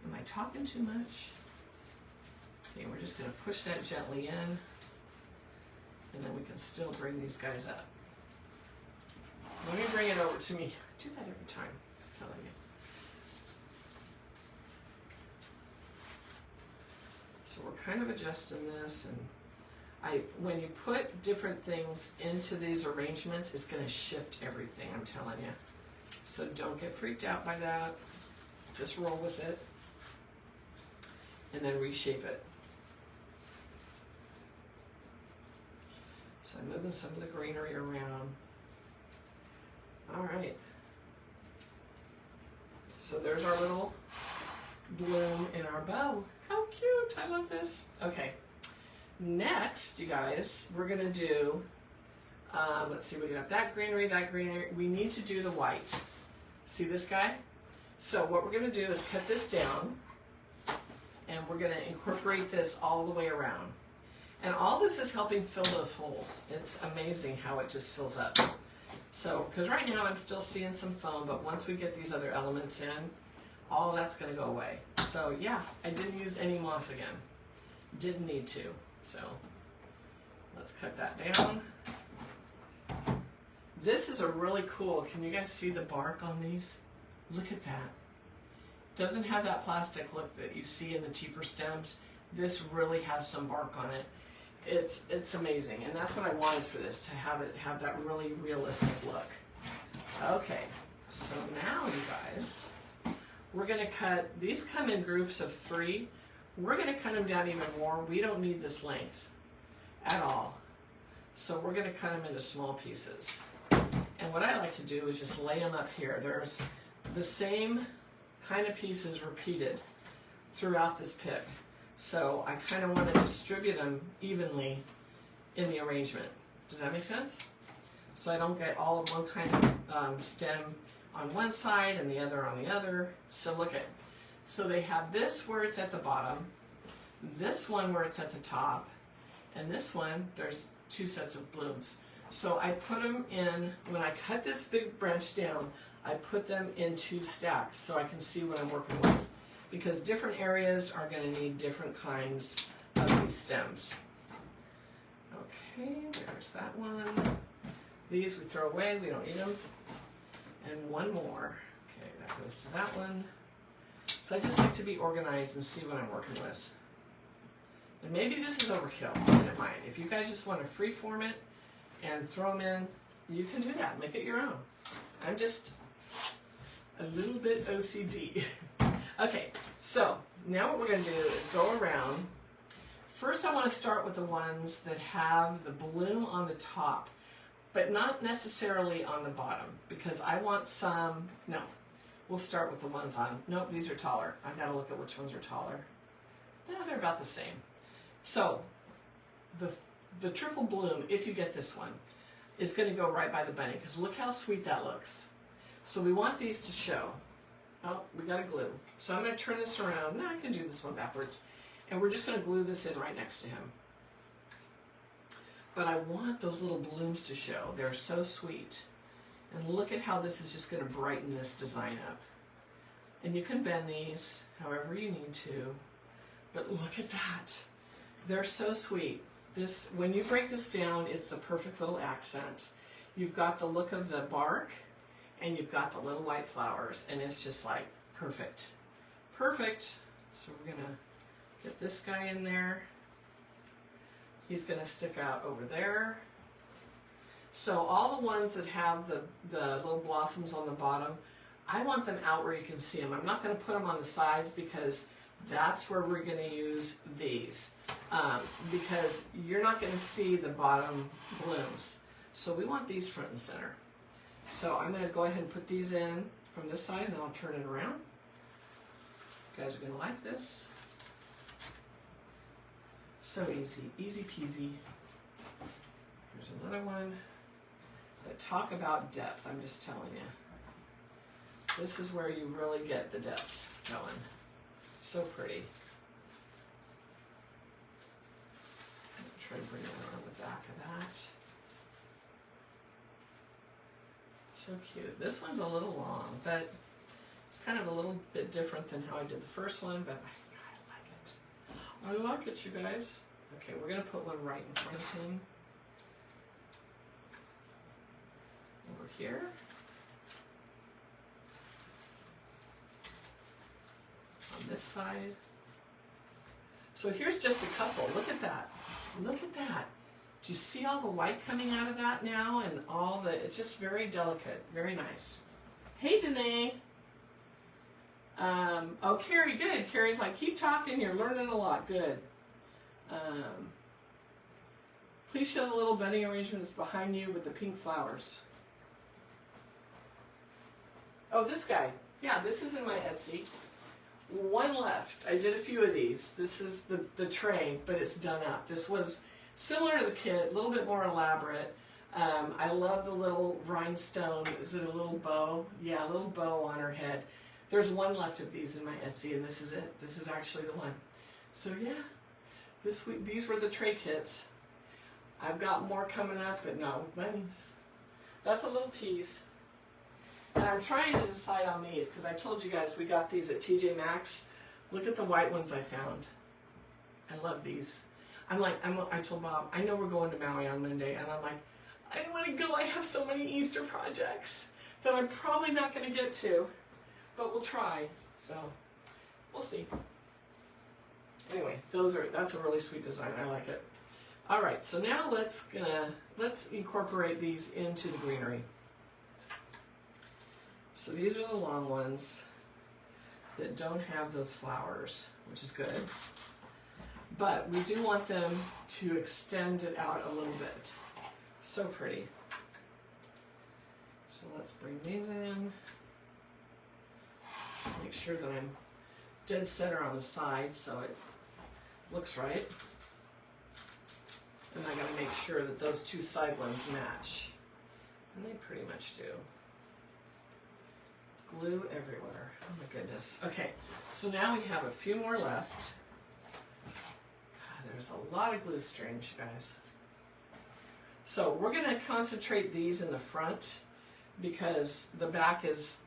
Am I talking too much? Okay, we're just going to push that gently in, and then we can still bring these guys up. Let me bring it over to me. I do that every time, I'm telling you. So we're kind of adjusting this, and when you put different things into these arrangements, it's going to shift everything, I'm telling you. So don't get freaked out by that. Just roll with it, and then reshape it. So I'm moving some of the greenery around. All right. So there's our little bloom in our bow. How cute, I love this. Okay, next, you guys, we're gonna do, let's see, we got that greenery. We need to do the white. See this guy? So what we're gonna do is cut this down, and we're gonna incorporate this all the way around. And all this is helping fill those holes. It's amazing how it just fills up. So, because right now I'm still seeing some foam, but once we get these other elements in, all that's going to go away. So yeah, I didn't use any moss again. Didn't need to. So let's cut that down. This is a really cool, can you guys see the bark on these? Look at that. Doesn't have that plastic look that you see in the cheaper stems. This really has some bark on it. It's amazing, and that's what I wanted for this, to have it have that really realistic look. Okay, so now you guys, we're going to cut, these come in groups of 3. We're going to cut them down even more. We don't need this length at all. So we're going to cut them into small pieces. And what I like to do is just lay them up here. There's the same kind of pieces repeated throughout this pick. So I kind of want to distribute them evenly in the arrangement. Does that make sense? So I don't get all of one kind of stem on one side and the other on the other. So look at, so they have this where it's at the bottom, this one where it's at the top, And this one, there's 2 sets of blooms. So I put them in, when I cut this big branch down, I put them in 2 stacks so I can see what I'm working with. Because different areas are going to need different kinds of these stems. Okay, there's that one. These we throw away, we don't need them. And one more. Okay, that goes to that one. So I just like to be organized and see what I'm working with. And maybe this is overkill, I don't mind. If you guys just want to freeform it and throw them in, you can do that, make it your own. I'm just a little bit OCD. Okay, so now what we're going to do is go around. First I want to start with the ones that have the bloom on the top, but not necessarily on the bottom, because I want some, no, we'll start with the ones on, nope, these are taller. I've got to look at which ones are taller. No, they're about the same. So the triple bloom, if you get this one, is going to go right by the bunny, because look how sweet that looks. So we want these to show. Oh, we got to glue. So I'm going to turn this around. No, I can do this one backwards. And we're just going to glue this in right next to him. But I want those little blooms to show. They're so sweet. And look at how this is just going to brighten this design up. And you can bend these however you need to. But look at that. They're so sweet. This, when you break this down, it's the perfect little accent. You've got the look of the bark, and you've got the little white flowers, and it's just like perfect. Perfect. So we're going to get this guy in there. He's going to stick out over there. So all the ones that have the little blossoms on the bottom, I want them out where you can see them. I'm not going to put them on the sides because that's where we're going to use these. Because you're not going to see the bottom blooms. So we want these front and center. So I'm going to go ahead and put these in from this side, and then I'll turn it around. You guys are going to like this. So easy, easy peasy. Here's another one. But talk about depth, I'm just telling you. This is where you really get the depth going. So pretty. Try to bring it around the back of that. So cute. This one's a little long, but it's kind of a little bit different than how I did the first one, but I like it. I like it, you guys. Okay, we're going to put one right in front of him. Over here. On this side. So here's just a couple. Look at that. Look at that. Do you see all the white coming out of that now? And all the, it's just very delicate. Very nice. Hey, Danae. Oh, Carrie, good. Carrie's like, keep talking. You're learning a lot. Good. Please show the little bunny arrangement that's behind you with the pink flowers. Oh, this guy. Yeah, this is in my Etsy. One left. I did a few of these. This is the tray, but it's done up. This was similar to the kit, a little bit more elaborate. I love the little rhinestone. Is it a little bow? Yeah, a little bow on her head. There's one left of these in my Etsy, and this is it. This is actually the one. So yeah, this week, these were the tray kits. I've got more coming up, but not with bunnies. That's a little tease. And I'm trying to decide on these, because I told you guys we got these at TJ Maxx. Look at the white ones I found. I love these. I told Bob, I know we're going to Maui on Monday, and I'm like, I don't want to go. I have so many Easter projects that I'm probably not going to get to, but we'll try. So we'll see. Anyway, that's a really sweet design. I like it. All right, so now let's incorporate these into the greenery. So these are the long ones that don't have those flowers, which is good. But we do want them to extend it out a little bit. So pretty. So let's bring these in. Make sure that I'm dead center on the side so it looks right. And I gotta make sure that those two side ones match. And they pretty much do. Glue everywhere. Oh my goodness. Okay, so now we have a few more left. God, There's a lot of glue strings, you guys. So we're going to concentrate these in the front because the back is,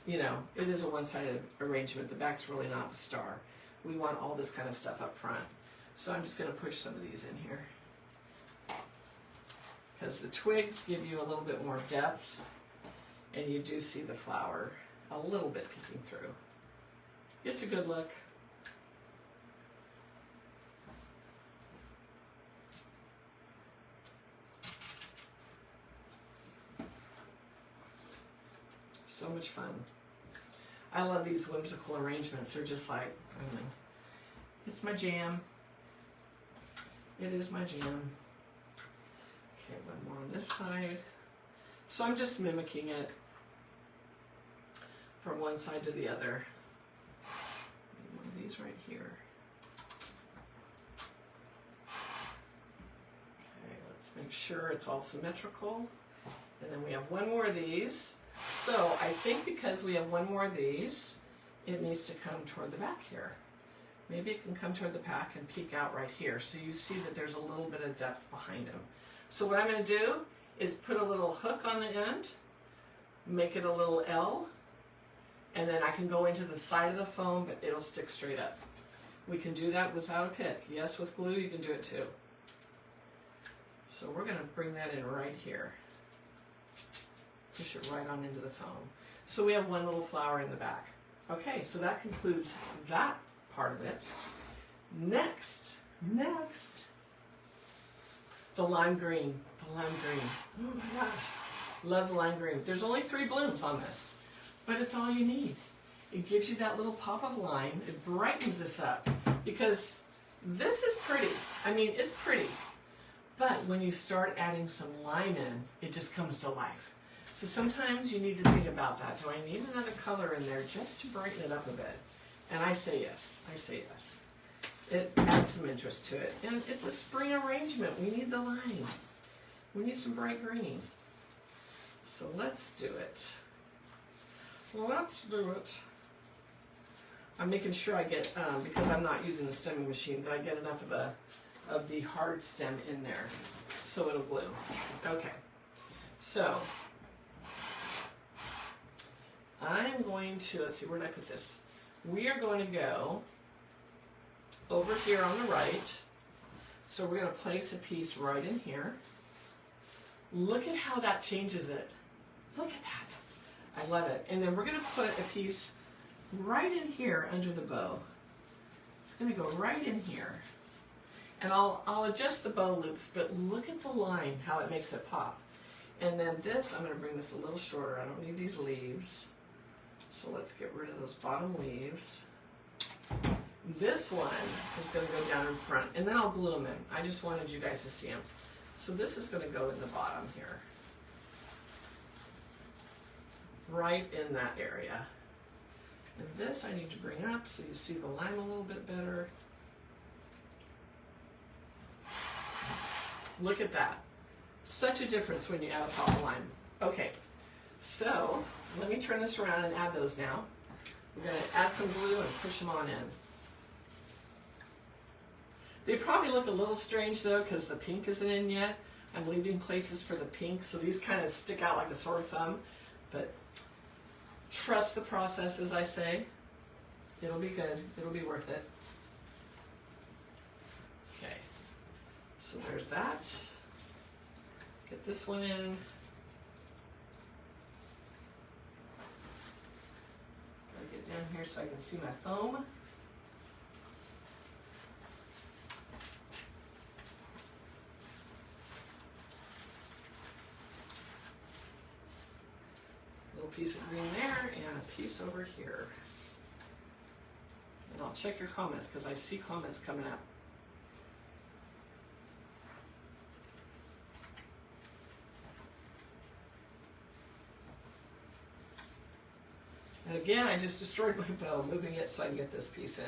you know, it is a one-sided arrangement. The back's really not the star. We want all this kind of stuff up front. So I'm just going to push some of these in here because the twigs give you a little bit more depth and you do see the flower a little bit peeking through. It's a good look. So much fun. I love these whimsical arrangements. They're just like, I don't know. It's my jam. It is my jam. Okay, one more on this side. So I'm just mimicking it from one side to the other. One of these right here. Okay, let's make sure it's all symmetrical. And then we have one more of these. So I think because we have one more of these, it needs to come toward the back here. Maybe it can come toward the back and peek out right here. So you see that there's a little bit of depth behind them. So what I'm going to do is put a little hook on the end, make it a little L, and then I can go into the side of the foam, but it'll stick straight up. We can do that without a pick. Yes, with glue you can do it too. So we're going to bring that in right here. Push it right on into the foam. So we have one little flower in the back. Okay, so that concludes that part of it. Next, the lime green. The lime green. Oh my gosh, love the lime green. There's only 3 blooms on this, but it's all you need. It gives you that little pop of lime. It brightens this up because this is pretty. I mean, it's pretty, but when you start adding some lime in, it just comes to life. So sometimes you need to think about that. Do I need another color in there just to brighten it up a bit? And I say yes. I say yes. It adds some interest to it. And it's a spring arrangement. We need the lime. We need some bright green. So let's do it. Let's do it. I'm making sure I get, because I'm not using the stemming machine, that I get enough of the hard stem in there so it'll glue. Okay. So I'm going to, let's see, where did I put this? We are going to go over here on the right. So we're going to place a piece right in here. Look at how that changes it. Look at that. I love it. And then we're going to put a piece right in here under the bow. It's going to go right in here. And I'll adjust the bow loops, but look at the line, how it makes it pop. And then this, I'm going to bring this a little shorter. I don't need these leaves. So let's get rid of those bottom leaves. This one is going to go down in front, and then I'll glue them in. I just wanted you guys to see them. So this is going to go in the bottom here. Right in that area. And this I need to bring up so you see the lime a little bit better. Look at that. Such a difference when you add a pop of lime. Okay, so let me turn this around and add those now. We're going to add some glue and push them on in. They probably look a little strange though because the pink isn't in yet. I'm leaving places for the pink, so these kind of stick out like a sore thumb. But trust the process, as I say. It'll be good. It'll be worth it. Okay, so there's that. Get this one in. Gotta get down here so I can see my foam. Little piece of green there and a piece over here. And I'll check your comments because I see comments coming up. And again, I just destroyed my bow, moving it so I can get this piece in.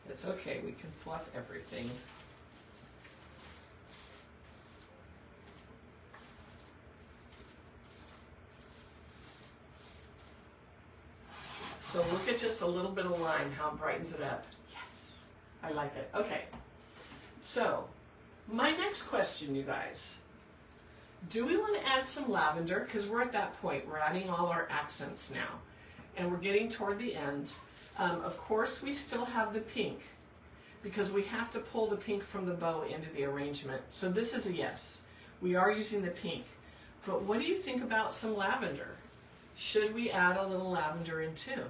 It's okay, we can fluff everything. So look at just a little bit of lime, how it brightens it up. Yes, I like it. Okay, So, my next question, you guys. Do we want to add some lavender? Because we're at that point. We're adding all our accents now. And we're getting toward the end. Of course, we still have the pink, because we have to pull the pink from the bow into the arrangement. So this is a yes. We are using the pink. But what do you think about some lavender? Should we add a little lavender in too?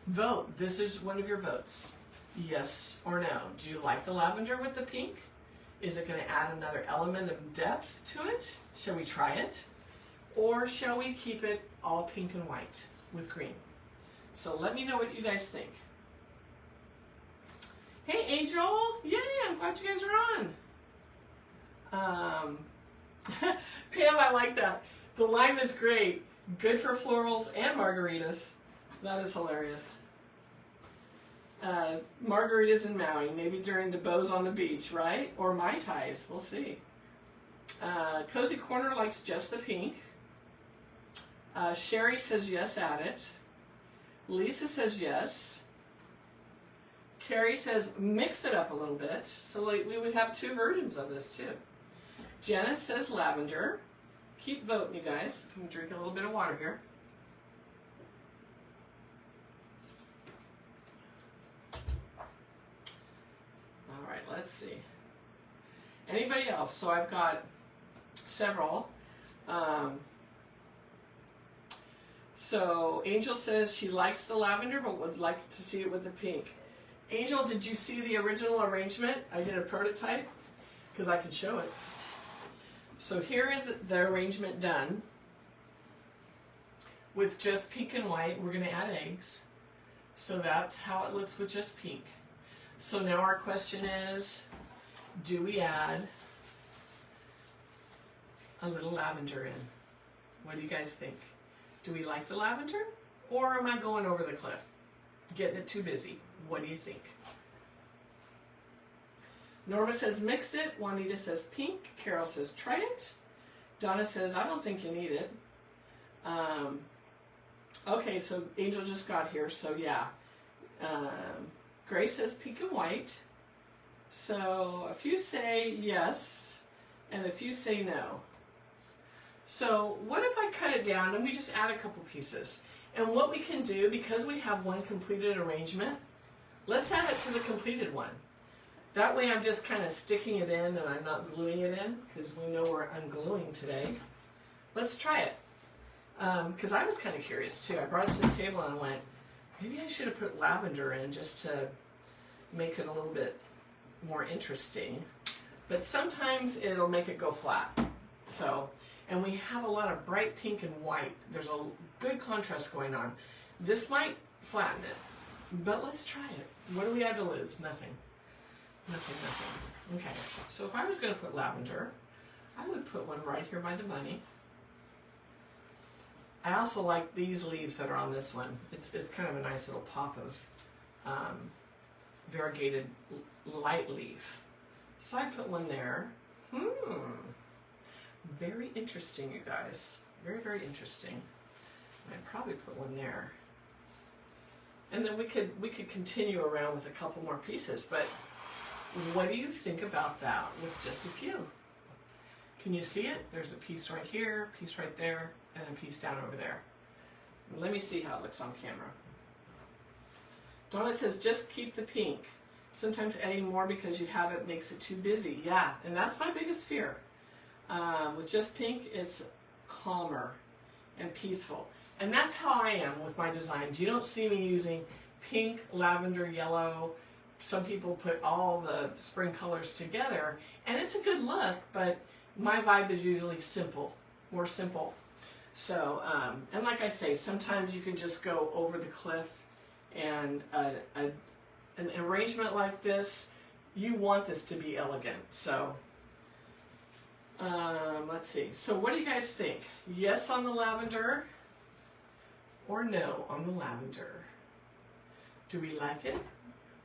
Vote. This is one of your votes. Yes or no. Do you like the lavender with the pink? Is it going to add another element of depth to it? Shall we try it? Or shall we keep it all pink and white with green? So let me know what you guys think. Hey Angel! Yay, I'm glad you guys are on. Pam, I like that. The lime is great. Good for florals and margaritas. That is hilarious. Margaritas in Maui, maybe during the bows on the beach, right? Or Mai Tais, we'll see. Cozy Corner likes just the pink. Sherry says yes, add it. Lisa says yes. Carrie says mix it up a little bit. So like we would have two versions of this too. Jenna says lavender. Keep voting, you guys. I'm going to drink a little bit of water here. All right, let's see. Anybody else? So I've got several. So Angel says she likes the lavender but would like to see it with the pink. Angel, did you see the original arrangement? I did a prototype because I could show it. So here is the arrangement done with just pink and white. We're going to add eggs. So that's how it looks with just pink. So now our question is, do we add a little lavender in? What do you guys think? Do we like the lavender? Or am I going over the cliff? Getting it too busy? What do you think? Norma says mix it. Juanita says pink. Carol says try it. Donna says I don't think you need it. Okay, so Angel just got here, so yeah. Grace says pink and white. So a few say yes, and a few say no. So what if I cut it down and we just add a couple pieces? And what we can do, because we have one completed arrangement, let's add it to the completed one. That way I'm just kind of sticking it in and I'm not gluing it in, because we know we're ungluing today. Let's try it. Because I was kind of curious too. I brought it to the table and I went, maybe I should have put lavender in just to make it a little bit more interesting. But sometimes it'll make it go flat. So, and we have a lot of bright pink and white. There's a good contrast going on. This might flatten it, but let's try it. What do we have to lose? Nothing. Nothing, nothing. Okay, so if I was going to put lavender, I would put one right here by the bunny. I also like these leaves that are on this one. It's kind of a nice little pop of variegated light leaf. So I put one there. Very interesting, you guys. Very, very interesting. I'd probably put one there. And then we could continue around with a couple more pieces, but what do you think about that with just a few? Can you see it? There's a piece right here, a piece right there, and a piece down over there. Let me see how it looks on camera. Donna says, just keep the pink. Sometimes adding more because you have it makes it too busy. Yeah, and that's my biggest fear. With just pink, it's calmer and peaceful. And that's how I am with my designs. You don't see me using pink, lavender, yellow. Some people put all the spring colors together, and it's a good look, but my vibe is usually simple, more simple. So, and like I say, sometimes you can just go over the cliff, and an arrangement like this, you want this to be elegant. So, let's see. So what do you guys think? Yes on the lavender, or no on the lavender? Do we like it,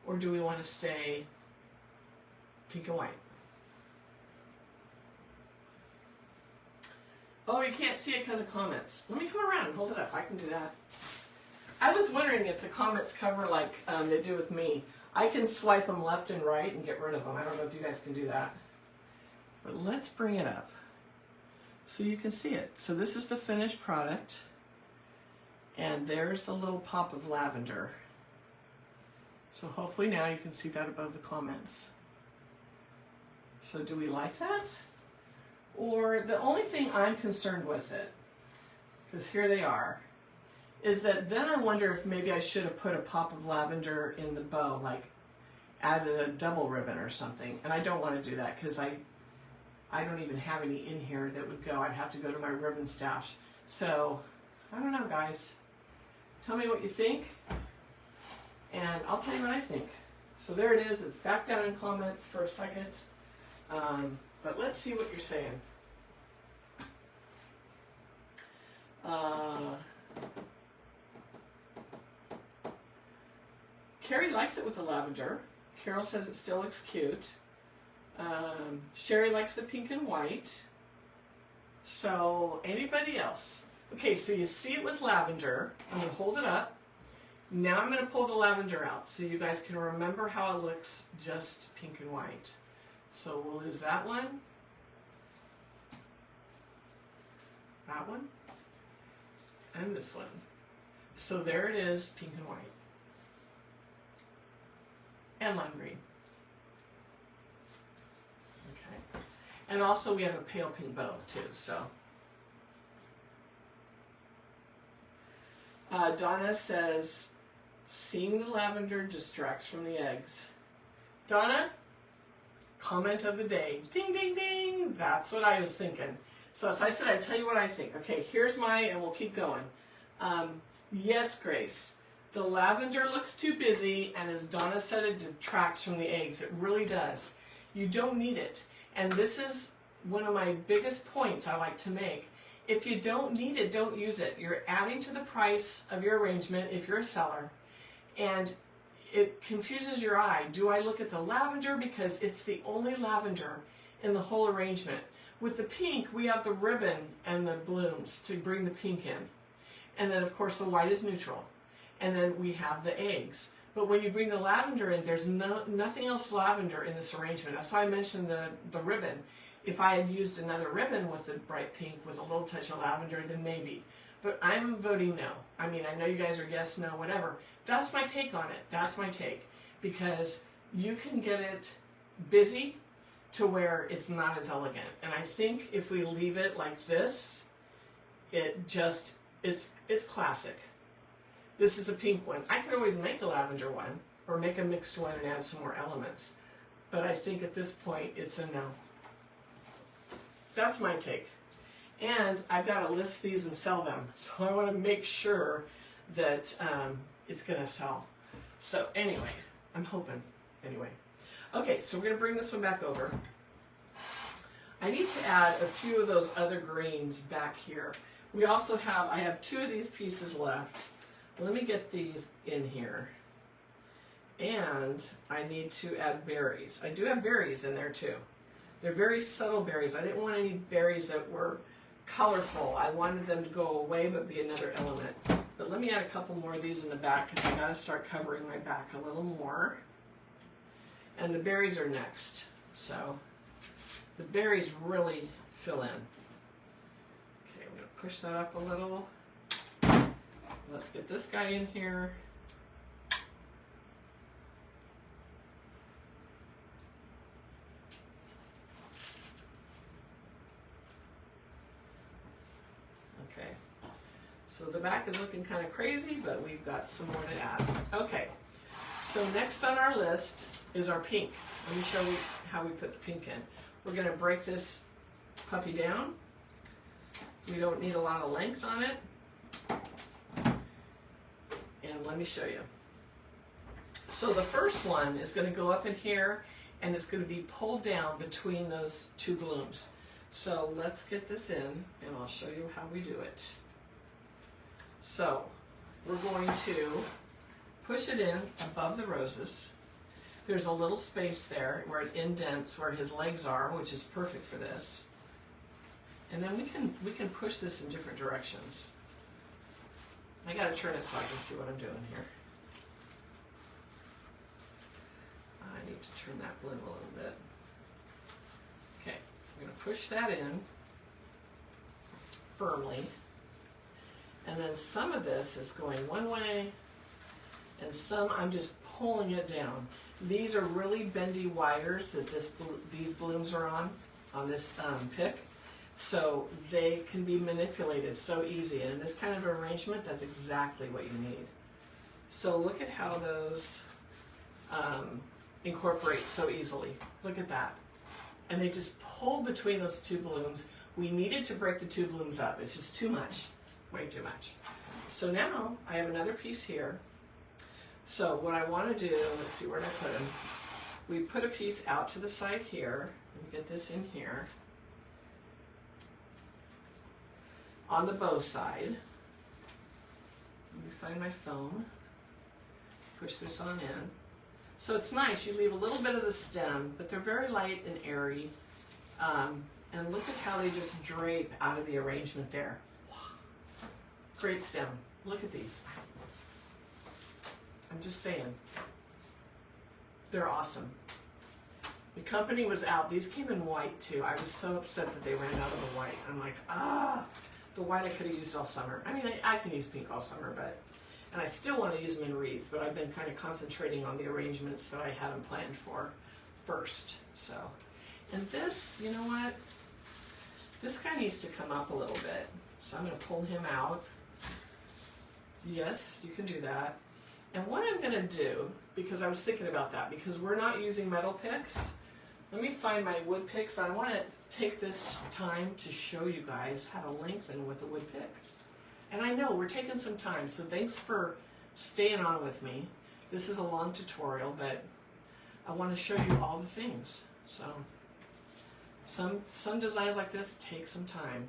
or do we want to stay pink and white? Oh, you can't see it because of comments. Let me come around and hold it up. I can do that. I was wondering if the comments cover like they do with me. I can swipe them left and right and get rid of them. I don't know if you guys can do that. But let's bring it up so you can see it. So this is the finished product. And there's the little pop of lavender. So hopefully now you can see that above the comments. So do we like that? Or the only thing I'm concerned with it, because here they are, is that then I wonder if maybe I should have put a pop of lavender in the bow, like added a double ribbon or something. And I don't want to do that because I don't even have any in here that would go. I'd have to go to my ribbon stash. So I don't know, guys. Tell me what you think, and I'll tell you what I think. So there it is. It's back down in comments for a second. But let's see what you're saying. Carrie likes it with the lavender. Carol says it still looks cute. Sherry likes the pink and white. So anybody else? Okay, so you see it with lavender. I'm going to hold it up. Now I'm going to pull the lavender out so you guys can remember how it looks just pink and white. So we'll use that one, and this one. So there it is, pink and white. And lime green. Okay. And also we have a pale pink bow too, so. Donna says, seeing the lavender distracts from the eggs. Donna, comment of the day. Ding, ding, ding. That's what I was thinking. So as I said, I'd tell you what I think. Okay, here's my, and we'll keep going. Yes, Grace. The lavender looks too busy, and as Donna said, it detracts from the eggs. It really does. You don't need it. And this is one of my biggest points I like to make. If you don't need it, don't use it. You're adding to the price of your arrangement if you're a seller, and it confuses your eye. Do I look at the lavender because it's the only lavender in the whole arrangement? With the pink, we have the ribbon and the blooms to bring the pink in. And then, of course, the white is neutral. And then we have the eggs. But when you bring the lavender in, there's nothing else lavender in this arrangement. That's why I mentioned the ribbon. If I had used another ribbon with the bright pink with a little touch of lavender, then maybe. But I'm voting no. I mean, I know you guys are yes, no, whatever. That's my take on it. That's my take. Because you can get it busy to where it's not as elegant. And I think if we leave it like this, it's classic. This is a pink one. I could always make a lavender one or make a mixed one and add some more elements. But I think at this point, it's a no. That's my take. And I've got to list these and sell them. So I want to make sure that it's going to sell. So anyway, I'm hoping. Anyway. Okay, so we're going to bring this one back over. I need to add a few of those other greens back here. We also have, I have 2 of these pieces left. Let me get these in here. And I need to add berries. I do have berries in there too. They're very subtle berries. I didn't want any berries that were colorful. I wanted them to go away but be another element. But let me add a couple more of these in the back because I got to start covering my back a little more. And the berries are next. So the berries really fill in. Okay, I'm going to push that up a little. Let's get this guy in here. Okay, so the back is looking kind of crazy, but we've got some more to add. Okay, so next on our list is our pink. Let me show you how we put the pink in. We're going to break this puppy down. We don't need a lot of length on it. And let me show you. So the first one is going to go up in here, and it's going to be pulled down between those 2 blooms. So let's get this in, and I'll show you how we do it. So we're going to push it in above the roses. There's a little space there where it indents where his legs are, which is perfect for this. And then we can push this in different directions. I gotta turn it so I can see what I'm doing here. need to turn that balloon a little bit. Okay, I'm going to push that in firmly. And then some of this is going one way, and some I'm just pulling it down. These are really bendy wires that these balloons are on this pick. So they can be manipulated so easy. And in this kind of arrangement, that's exactly what you need. So look at how those incorporate so easily. Look at that. And they just pull between those two balloons. We needed to break the two balloons up. It's just too much, way too much. So now I have another piece here. So what I want to do, let's see, where did I put them? We put a piece out to the side here. Let me get this in here. On the bow side. Let me find my foam. Push this on in. So it's nice, you leave a little bit of the stem, but they're very light and airy. And look at how they just drape out of the arrangement there. Great stem. Look at these. I'm just saying. They're awesome. The company was out. These came in white too. I was so upset that they ran out of the white. I'm like, the white I could have used all summer. I mean, I can use pink all summer, and I still want to use them in wreaths, but I've been kind of concentrating on the arrangements that I had them planned for first. So, and this, you know what? This guy needs to come up a little bit. So I'm going to pull him out. Yes, you can do that. And what I'm going to do, because I was thinking about that, because we're not using metal picks, let me find my wood picks. I want to take this time to show you guys how to lengthen with a wood pick. And I know we're taking some time, so thanks for staying on with me. This is a long tutorial, but I want to show you all the things. So some designs like this take some time.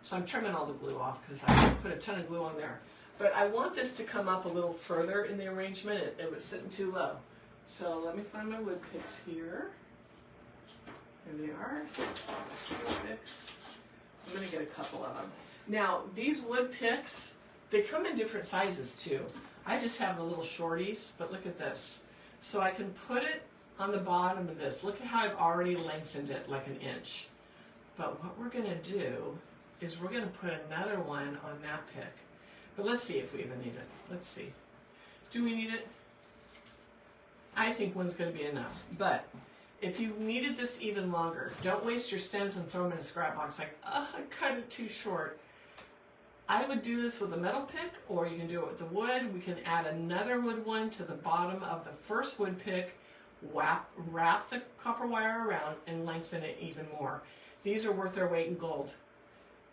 So I'm trimming all the glue off because I put a ton of glue on there. But I want this to come up a little further in the arrangement. It was sitting too low. So let me find my wood picks here. Here they are. Wood picks. I'm going to get a couple of them. Now, these wood picks, they come in different sizes too. I just have the little shorties, but look at this. So I can put it on the bottom of this. Look at how I've already lengthened it like an inch. But what we're going to do is we're going to put another one on that pick. But let's see if we even need it. Let's see. Do we need it? I think one's going to be enough. But if you needed this even longer, don't waste your stems and throw them in a scrap box like, I cut it too short. I would do this with a metal pick, or you can do it with the wood. We can add another wood one to the bottom of the first wood pick, wrap the copper wire around, and lengthen it even more. These are worth their weight in gold.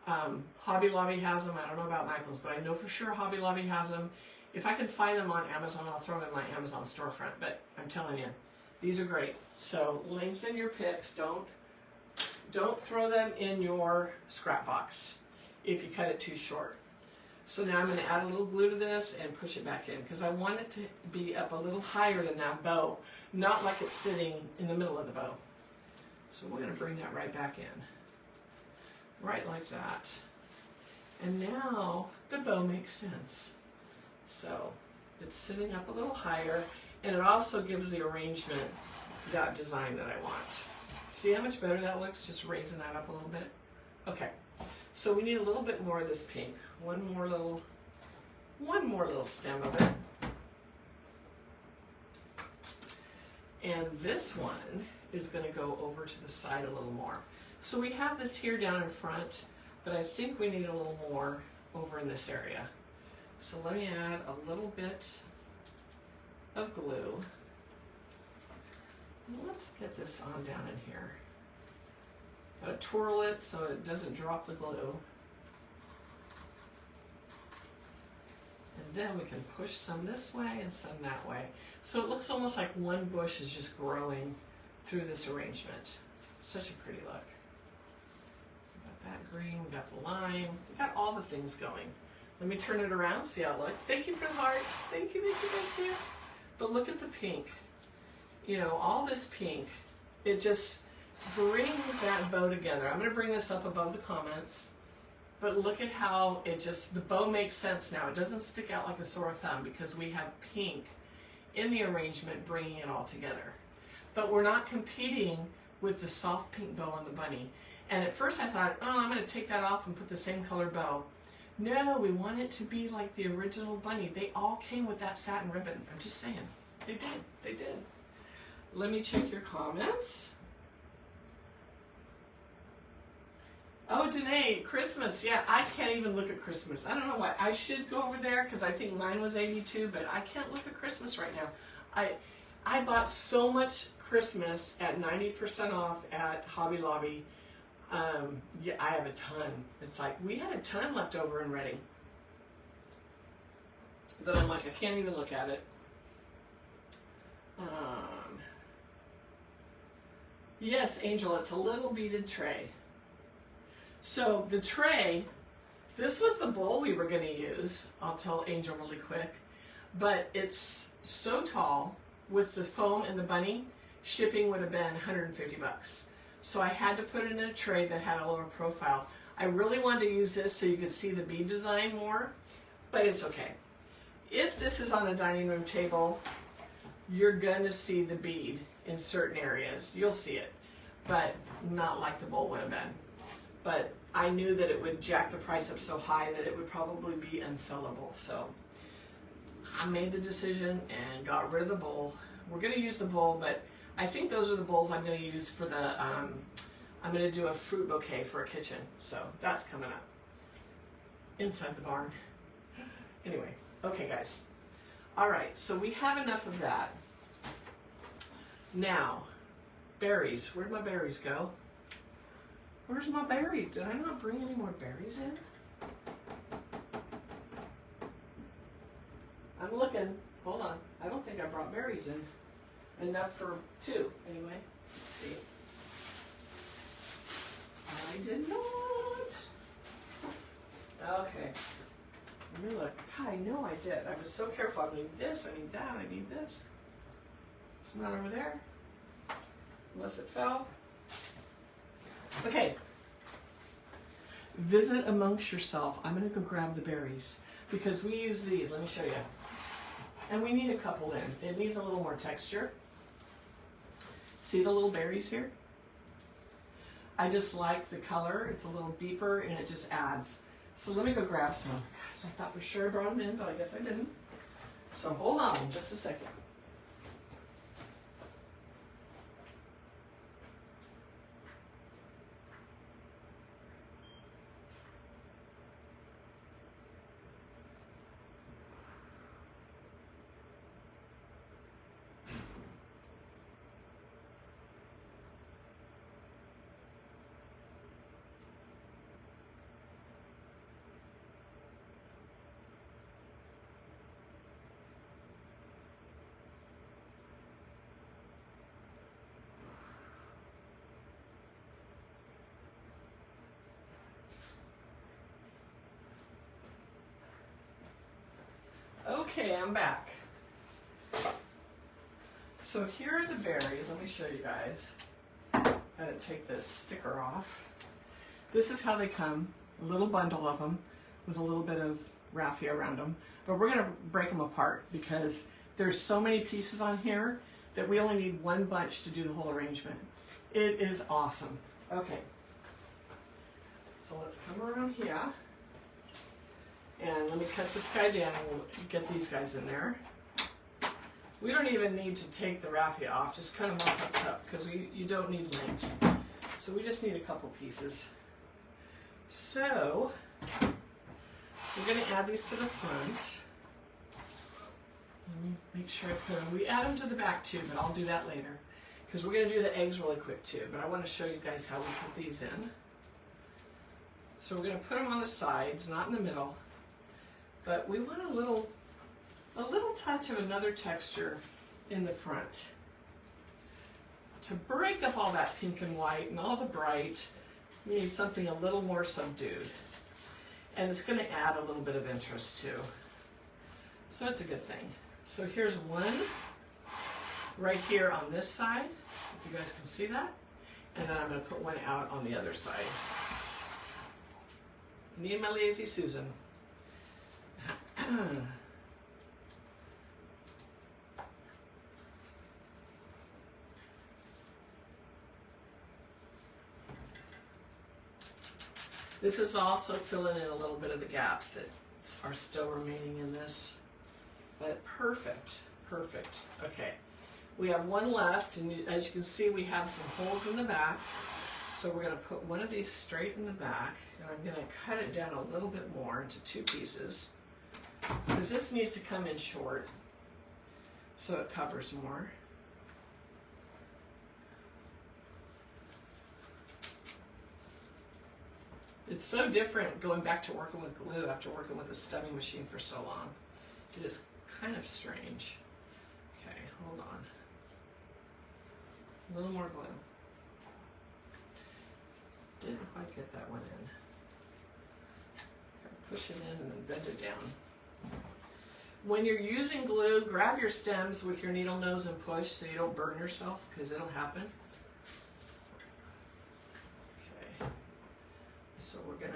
Hobby Lobby has them. I don't know about Michael's, but I know for sure Hobby Lobby has them. If I can find them on Amazon, I'll throw them in my Amazon storefront, but I'm telling you, these are great. So lengthen your picks. Don't throw them in your scrap box if you cut it too short. So now I'm going to add a little glue to this and push it back in because I want it to be up a little higher than that bow, not like it's sitting in the middle of the bow. So we're going to bring that right back in. Right like that. And now the bow makes sense. So it's sitting up a little higher, and it also gives the arrangement that design that I want. See how much better that looks, just raising that up a little bit? Okay, so we need a little bit more of this pink. One more little stem of it. And this one is going to go over to the side a little more. So we have this here down in front, but I think we need a little more over in this area. So let me add a little bit of glue. And let's get this on down in here. Gotta twirl it so it doesn't drop the glue. And then we can push some this way and some that way. So it looks almost like one bush is just growing through this arrangement. Such a pretty look. That green, we got the lime, we got all the things going. Let me turn it around, see how it looks. Thank you for the hearts. Thank you, thank you, thank you. But look at the pink. You know, all this pink, it just brings that bow together. I'm going to bring this up above the comments, but look at how it just, the bow makes sense now. It doesn't stick out like a sore thumb because we have pink in the arrangement bringing it all together. but we're not competing with the soft pink bow on the bunny. And at first I thought, oh, I'm going to take that off and put the same color bow. No, we want it to be like the original bunny. They all came with that satin ribbon. I'm just saying. They did. They did. Let me check your comments. Oh, Danae, Christmas. Yeah, I can't even look at Christmas. I don't know why. I should go over there because I think mine was 82, but I can't look at Christmas right now. I bought so much Christmas at 90% off at Hobby Lobby. Yeah, I have a ton. It's like we had a ton left over in Reading. But I'm like, I can't even look at it. Yes, Angel, it's a little beaded tray. So the tray, this was the bowl we were going to use. I'll tell Angel really quick. But it's so tall with the foam and the bunny, shipping would have been 150 bucks. So I had to put it in a tray that had a lower profile. I really wanted to use this so you could see the bead design more, but it's okay. If this is on a dining room table, you're going to see the bead in certain areas. You'll see it, but not like the bowl would have been. But I knew that it would jack the price up so high that it would probably be unsellable. So I made the decision and got rid of the bowl. We're going to use the bowl, but I think those are the bowls I'm going to use for the, I'm going to do a fruit bouquet for a kitchen. So that's coming up inside the barn. Anyway, okay guys. All right, so we have enough of that. Now, berries. Where'd my berries go? Where's my berries? Did I not bring any more berries in? I'm looking. Hold on. I don't think I brought berries in. Enough for two, anyway. Let's see. I did not. Okay. Let me look. God, I know I did. I was so careful. I need this, I need that, I need this. It's not over there. Unless it fell. Okay. Visit amongst yourself. I'm going to go grab the berries because we use these. Let me show you. And we need a couple in. It needs a little more texture. See the little berries here? I just like the color. It's a little deeper and it just adds. So let me go grab some. Gosh, I thought for sure I brought them in, but I guess I didn't. So hold on just a second. Okay, I'm back. So here are the berries. Let me show you guys. I'm going to take this sticker off. This is how they come. A little bundle of them with a little bit of raffia around them. But we're going to break them apart because there's so many pieces on here that we only need one bunch to do the whole arrangement. It is awesome. Okay. So let's come around here. And let me cut this guy down and we'll get these guys in there. We don't even need to take the raffia off, just cut them off up top because you don't need length. So we just need a couple pieces. So we're going to add these to the front. Let me make sure I put them. We add them to the back too, but I'll do that later because we're going to do the eggs really quick too. But I want to show you guys how we put these in. So we're going to put them on the sides, not in the middle. But we want a little touch of another texture in the front. To break up all that pink and white and all the bright, we need something a little more subdued. And it's going to add a little bit of interest too. So that's a good thing. So here's one right here on this side, if you guys can see that. And then I'm going to put one out on the other side. Me and my lazy Susan. This is also filling in a little bit of the gaps that are still remaining in this. But perfect, perfect. Okay, we have one left, and as you can see, we have some holes in the back. So we're going to put one of these straight in the back, and I'm going to cut it down a little bit more into 2 pieces, because this needs to come in short so it covers more. It's so different going back to working with glue after working with a stubbing machine for so long. It is kind of strange. Okay, hold on. A little more glue. Didn't quite get that one in. Push it in and then bend it down. When you're using glue, grab your stems with your needle nose and push so you don't burn yourself, because it'll happen. Okay, so we're gonna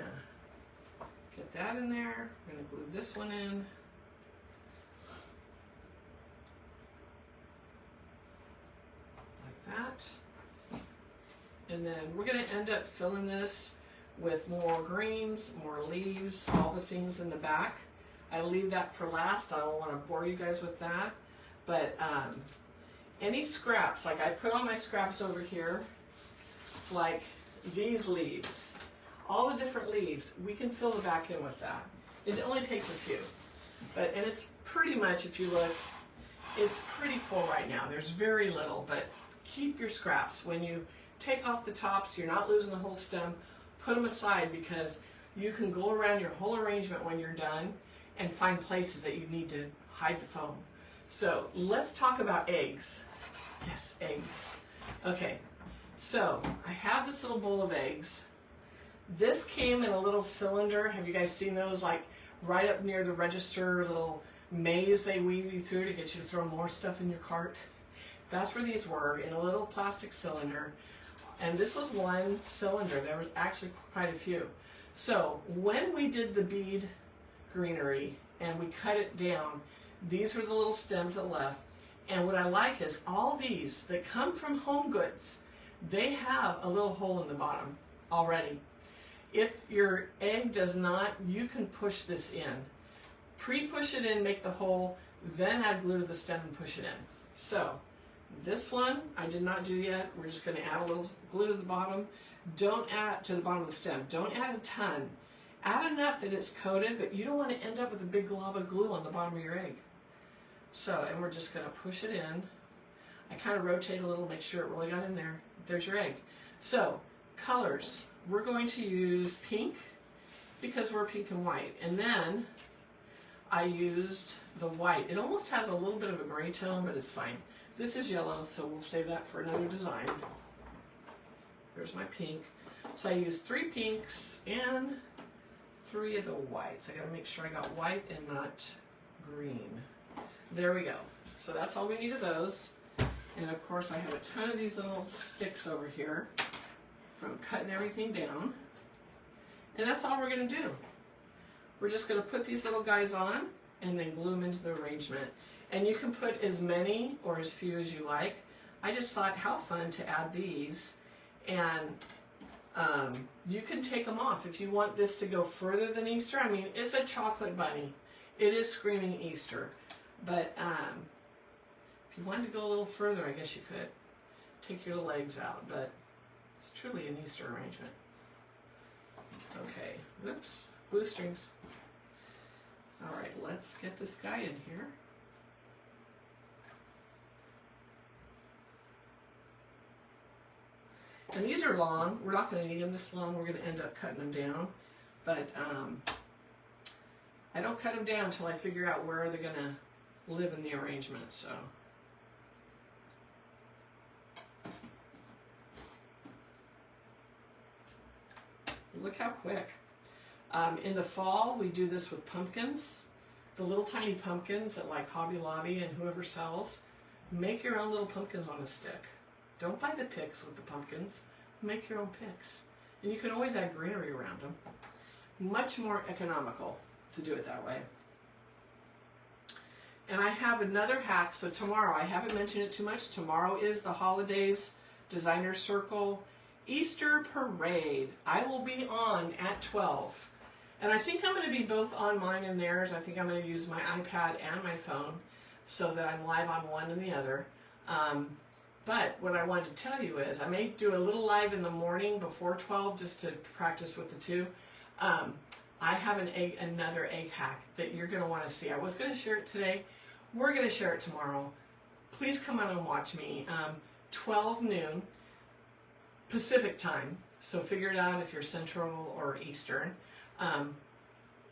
get that in there. We're gonna glue this one in. Like that. And then we're going to end up filling this with more greens, more leaves, all the things in the back. I leave that for last. I don't want to bore you guys with that. But any scraps, like I put all my scraps over here, like these leaves, all the different leaves, we can fill the back in with that. It only takes a few. And it's pretty much, if you look, it's pretty full right now. There's very little, but keep your scraps. When you take off the tops, you're not losing the whole stem. Put them aside, because you can go around your whole arrangement when you're done and find places that you need to hide the foam. So let's talk about eggs. Yes, eggs. Okay, so I have this little bowl of eggs. This came in a little cylinder. Have you guys seen those, like right up near the register, little maze they weave you through to get you to throw more stuff in your cart? That's where these were, in a little plastic cylinder. And this was one cylinder. There was actually quite a few. So when we did the bead greenery and we cut it down, these were the little stems that left. And what I like is all these that come from Home Goods, they have a little hole in the bottom already. If your egg does not, you can push this in. Pre-push it in, make the hole, then add glue to the stem and push it in. So this one I did not do yet. We're just going to add a little glue to the bottom. Don't add to the bottom of the stem. Don't add a ton. Add enough that it's coated, but you don't want to end up with a big glob of glue on the bottom of your egg. So, and we're just going to push it in. I kind of rotate a little, make sure it really got in there. There's your egg. So, colors. We're going to use pink because we're pink and white. And then I used the white. It almost has a little bit of a gray tone, but it's fine. This is yellow, so we'll save that for another design. There's my pink. So I used 3 pinks and 3 of the whites. I gotta make sure I got white and not green. There we go. So that's all we need of those. And of course I have a ton of these little sticks over here from cutting everything down. And that's all we're gonna do. We're just gonna put these little guys on and then glue them into the arrangement. And you can put as many or as few as you like. I just thought how fun to add these. And you can take them off if you want this to go further than Easter. I mean, it's a chocolate bunny. It is screaming Easter. But if you wanted to go a little further, I guess you could. Take your legs out, but it's truly an Easter arrangement. Okay, whoops, glue strings. All right, let's get this guy in here. And these are long. We're not going to need them this long. We're going to end up cutting them down. But I don't cut them down until I figure out where they're going to live in the arrangement. So look how quick. In the fall, we do this with pumpkins. The little tiny pumpkins that like Hobby Lobby and whoever sells. Make your own little pumpkins on a stick. Don't buy the picks with the pumpkins. Make your own picks. And you can always add greenery around them. Much more economical to do it that way. And I have another hack. So tomorrow, I haven't mentioned it too much. Tomorrow is the holidays designer circle Easter Parade. I will be on at 12. And I think I'm going to be both on mine and theirs. I think I'm going to use my iPad and my phone so that I'm live on one and the other. But what I wanted to tell you is I may do a little live in the morning before 12 just to practice with the two. I have another egg hack that you're going to want to see. I was going to share it today. We're going to share it tomorrow. Please come on and watch me. 12 noon Pacific time. So figure it out if you're Central or Eastern.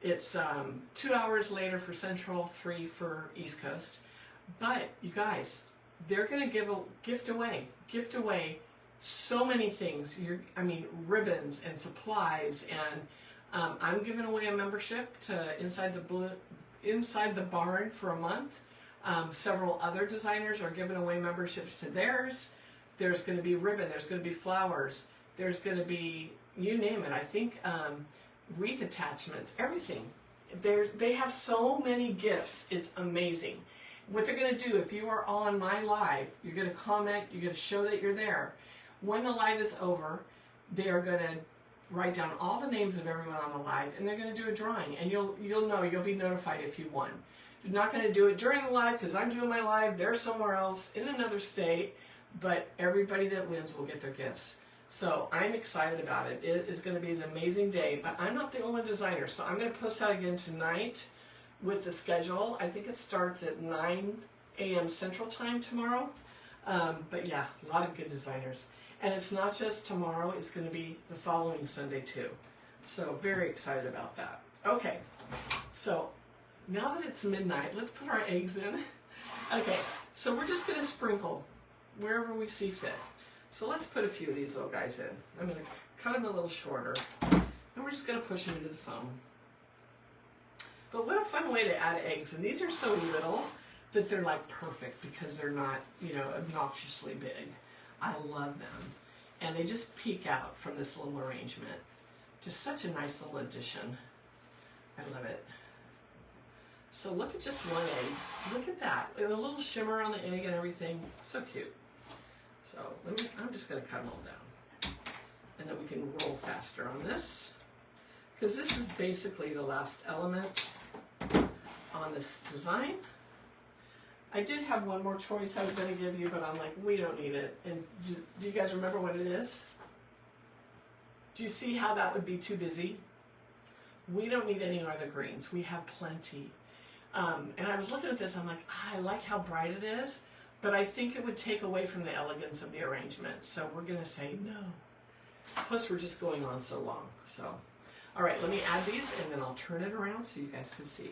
It's 2 hours later for Central, 3 for East Coast. But you guys, they're going to gift away so many things. Ribbons and supplies, and I'm giving away a membership to Inside the Barn for a month. Several other designers are giving away memberships to theirs. There's going to be ribbon. There's going to be flowers. There's going to be, you name it. I think wreath attachments, everything. They have so many gifts. It's amazing. What they're going to do, if you are on my live, you're going to comment, you're going to show that you're there. When the live is over, they are going to write down all the names of everyone on the live, and they're going to do a drawing, and you'll know, you'll be notified if you won. You're not going to do it during the live because I'm doing my live, they're somewhere else in another state, but everybody that wins will get their gifts. So I'm excited about it. It is going to be an amazing day, but I'm not the only designer, so I'm going to post that again tonight with the schedule. I think it starts at 9 a.m. Central Time tomorrow. But yeah, a lot of good designers. And it's not just tomorrow, it's going to be the following Sunday too. So very excited about that. Okay, so now that it's midnight, let's put our eggs in. Okay, so we're just going to sprinkle wherever we see fit. So let's put a few of these little guys in. I'm going to cut them a little shorter, and we're just going to push them into the foam. But what a fun way to add eggs. And these are so little that they're like perfect because they're not, obnoxiously big. I love them. And they just peek out from this little arrangement. Just such a nice little addition. I love it. So look at just one egg. Look at that. And a little shimmer on the egg and everything. So cute. So I'm just going to cut them all down. And then we can roll faster on this. Because this is basically the last element on this design. I did have one more choice I was going to give you, but I'm like, we don't need it. And do you guys remember what it is? Do you see how that would be too busy? We don't need any other greens. We have plenty. And I was looking at this, I'm like, I like how bright it is, but I think it would take away from the elegance of the arrangement. So we're going to say no. Plus, we're just going on so long. So, all right, let me add these, and then I'll turn it around so you guys can see.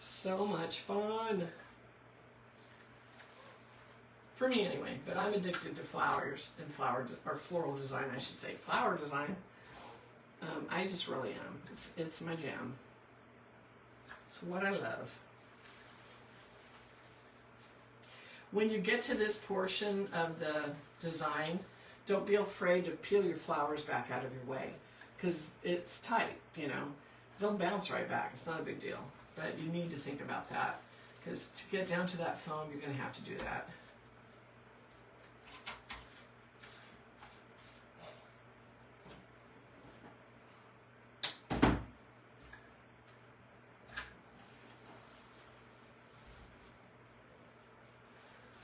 So much fun. For me anyway, but I'm addicted to flowers and floral design, I should say. Flower design. I just really am. It's my jam. It's what I love. When you get to this portion of the design, don't be afraid to peel your flowers back out of your way, because it's tight, They'll bounce right back. It's not a big deal. But you need to think about that, because to get down to that foam, you're going to have to do that.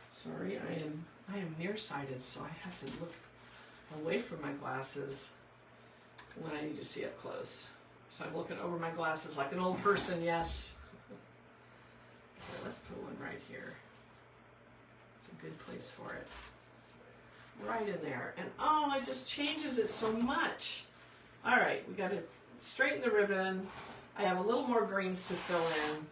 Sorry, I am nearsighted, so I have to look away from my glasses when I need to see up close. So I'm looking over my glasses like an old person, yes. Okay, let's put one right here. It's a good place for it. Right in there. And oh, it just changes it so much. All right, we got to straighten the ribbon. I have a little more greens to fill in.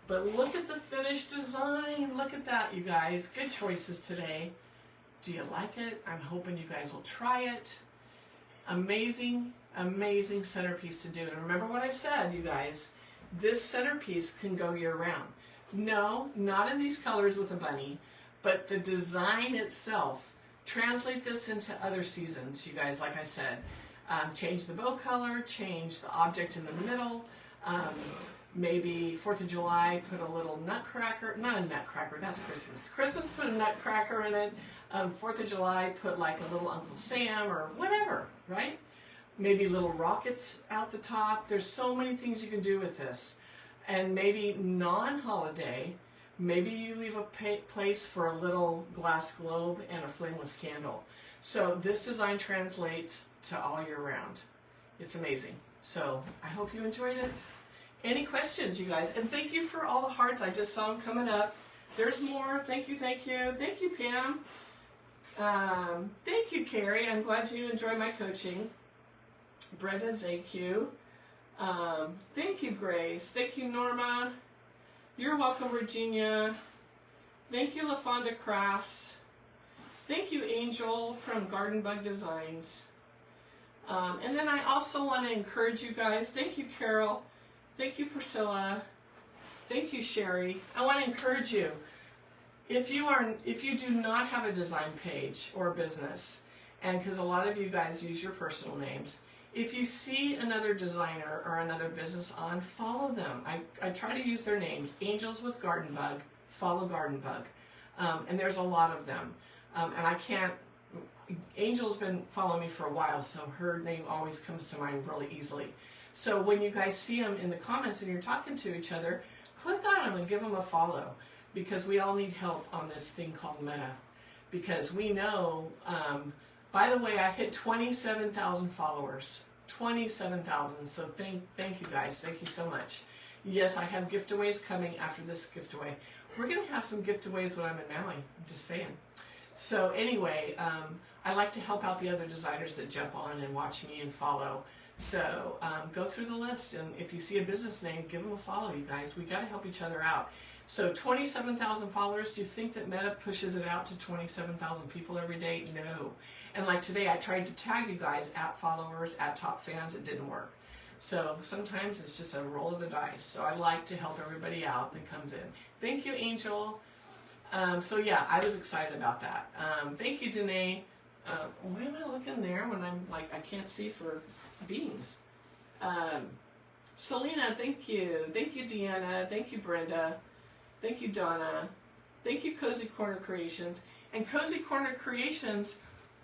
But look at the finished design. Look at that, you guys. Good choices today. Do you like it? I'm hoping you guys will try it. Amazing, amazing centerpiece to do. And remember what I said, you guys. This centerpiece can go year-round. No, not in these colors with a bunny, but the design itself. Translate this into other seasons, you guys, like I said. Change the bow color, change the object in the middle. Maybe 4th of July, put a little nutcracker, not a nutcracker, that's Christmas. Christmas, put a nutcracker in it. 4th of July, put like a little Uncle Sam or whatever, right? Maybe little rockets out the top. There's so many things you can do with this. And maybe non-holiday, maybe you leave a place for a little glass globe and a flameless candle. So this design translates to all year round. It's amazing. So I hope you enjoyed it. Any questions, you guys? And thank you for all the hearts. I just saw them coming up. There's more. Thank you, thank you. Thank you, Pam. Thank you, Carrie. I'm glad you enjoy my coaching. Brenda, thank you. Thank you, Grace. Thank you, Norma. You're welcome, Virginia. Thank you, LaFonda Crafts. Thank you, Angel from Garden Bug Designs. And then I also want to encourage you guys. Thank you, Carol. Thank you, Priscilla. Thank you, Sherry. I want to encourage you. If you do not have a design page or a business, and because a lot of you guys use your personal names, if you see another designer or another business on, follow them. I try to use their names. Angels with Garden Bug, follow Garden Bug. And there's a lot of them. And I can't, Angel's been following me for a while, so her name always comes to mind really easily. So when you guys see them in the comments and you're talking to each other, click on them and give them a follow, because we all need help on this thing called Meta. Because we know, by the way, I hit 27,000 followers. 27,000. So thank you guys. Thank you so much. Yes, I have giveaways coming after this giveaway. We're going to have some giveaways when I'm in Maui. I'm just saying. So anyway, I like to help out the other designers that jump on and watch me and follow. So go through the list, and if you see a business name, give them a follow, you guys. We got to help each other out. So 27,000 followers, do you think that Meta pushes it out to 27,000 people every day? No. And like today, I tried to tag you guys at followers, at top fans. It didn't work. So sometimes it's just a roll of the dice. So I like to help everybody out that comes in. Thank you, Angel. So yeah, I was excited about that. Thank you, Danae. Why am I looking there when I'm like, I can't see for beans? Selena, thank you. Thank you, Deanna. Thank you, Brenda. Thank you, Donna. Thank you, Cozy Corner Creations. And Cozy Corner Creations,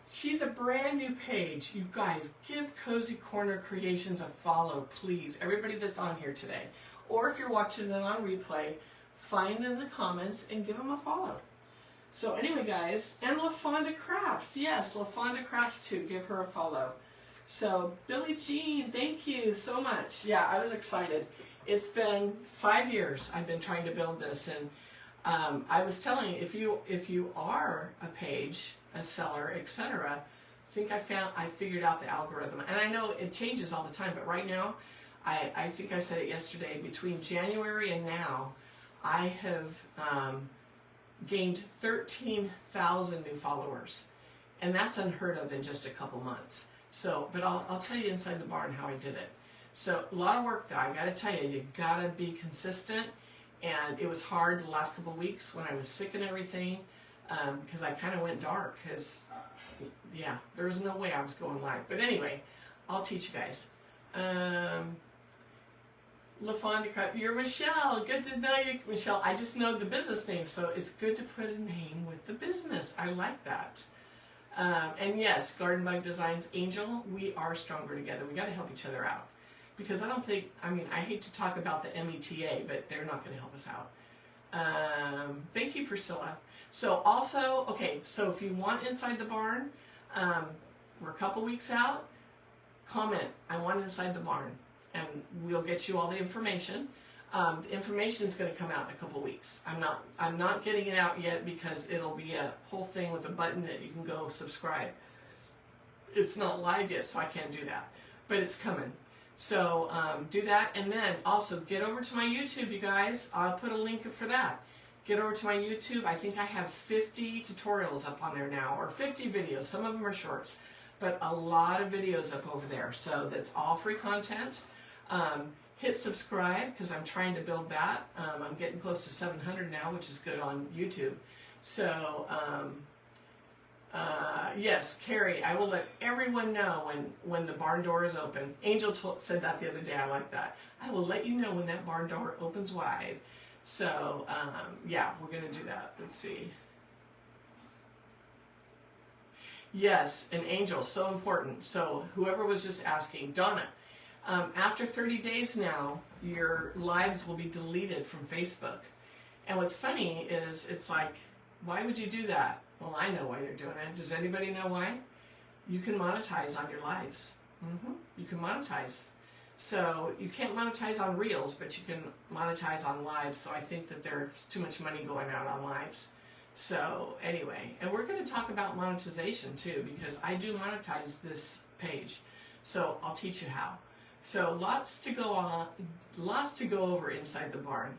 she's a brand new page. You guys, give Cozy Corner Creations a follow, please. Everybody that's on here today. Or if you're watching it on replay, find them in the comments and give them a follow. So anyway, guys, and LaFonda Crafts. Yes, LaFonda Crafts too. Give her a follow. So Billie Jean, thank you so much. Yeah, I was excited. It's been 5 years I've been trying to build this, and I was telling you, if you are a page, a seller, etc., I figured out the algorithm, and I know it changes all the time. But right now, I think I said it yesterday. Between January and now, I have gained 13,000 new followers, and that's unheard of in just a couple months. So, but I'll tell you inside the barn how I did it. So a lot of work though, I gotta tell you, you gotta be consistent, and it was hard the last couple of weeks when I was sick and everything, because I kind of went dark, because, yeah, there was no way I was going live. But anyway, I'll teach you guys. LaFonda Craft, you're Michelle. Good to know you, Michelle. I just know the business name, so it's good to put a name with the business. I like that. And yes, Garden Bug Designs, Angel, we are stronger together. We got to help each other out. Because I hate to talk about the META, but they're not going to help us out. Thank you, Priscilla. So also, okay, so if you want Inside the Barn, we're a couple weeks out, comment, I want Inside the Barn, and we'll get you all the information. The information is going to come out in a couple weeks. I'm not getting it out yet because it'll be a whole thing with a button that you can go subscribe. It's not live yet, so I can't do that, but it's coming. So do that, and then also get over to my YouTube, you guys. I'll put a link for that. Get over to my YouTube. I think I have 50 tutorials up on there now, or 50 videos. Some of them are shorts, but a lot of videos up over there. So that's all free content. Hit subscribe, because I'm trying to build that. I'm getting close to 700 now, which is good on YouTube. So Yes, Carrie, I will let everyone know when the barn door is open. Angel said that the other day. I like that. I will let you know when that barn door opens wide. So, yeah, we're going to do that. Let's see. Yes, an Angel, so important. So, whoever was just asking, Donna, after 30 days now, your lives will be deleted from Facebook. And what's funny is it's like, why would you do that? Well, I know why they're doing it. Does anybody know why? You can monetize on your lives. You can monetize. So you can't monetize on Reels, but you can monetize on lives. So I think that there's too much money going out on lives. So anyway, and we're going to talk about monetization too, because I do monetize this page. So I'll teach you how. So lots to go on, lots to go over inside the barn.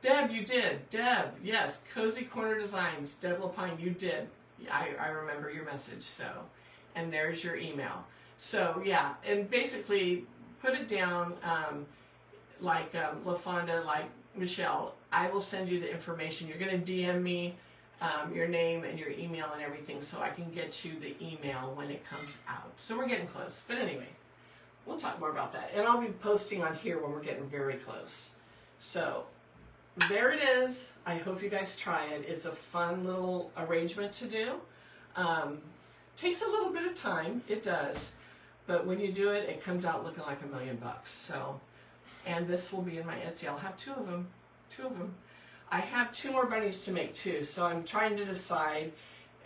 Deb, you did. Deb, yes. Cozy Corner Designs. Deb Lapine, you did. I remember your message. So, and there's your email. So, yeah. And basically, put it down like LaFonda, like Michelle. I will send you the information. You're going to DM me your name and your email and everything so I can get you the email when it comes out. So, we're getting close. But anyway, we'll talk more about that. And I'll be posting on here when we're getting very close. So, there it is. I hope you guys try it. It's a fun little arrangement to do. Takes a little bit of time. It does. But when you do it, it comes out looking like $1,000,000. So, and this will be in my Etsy. I'll have two of them. I have 2 more bunnies to make too. So I'm trying to decide,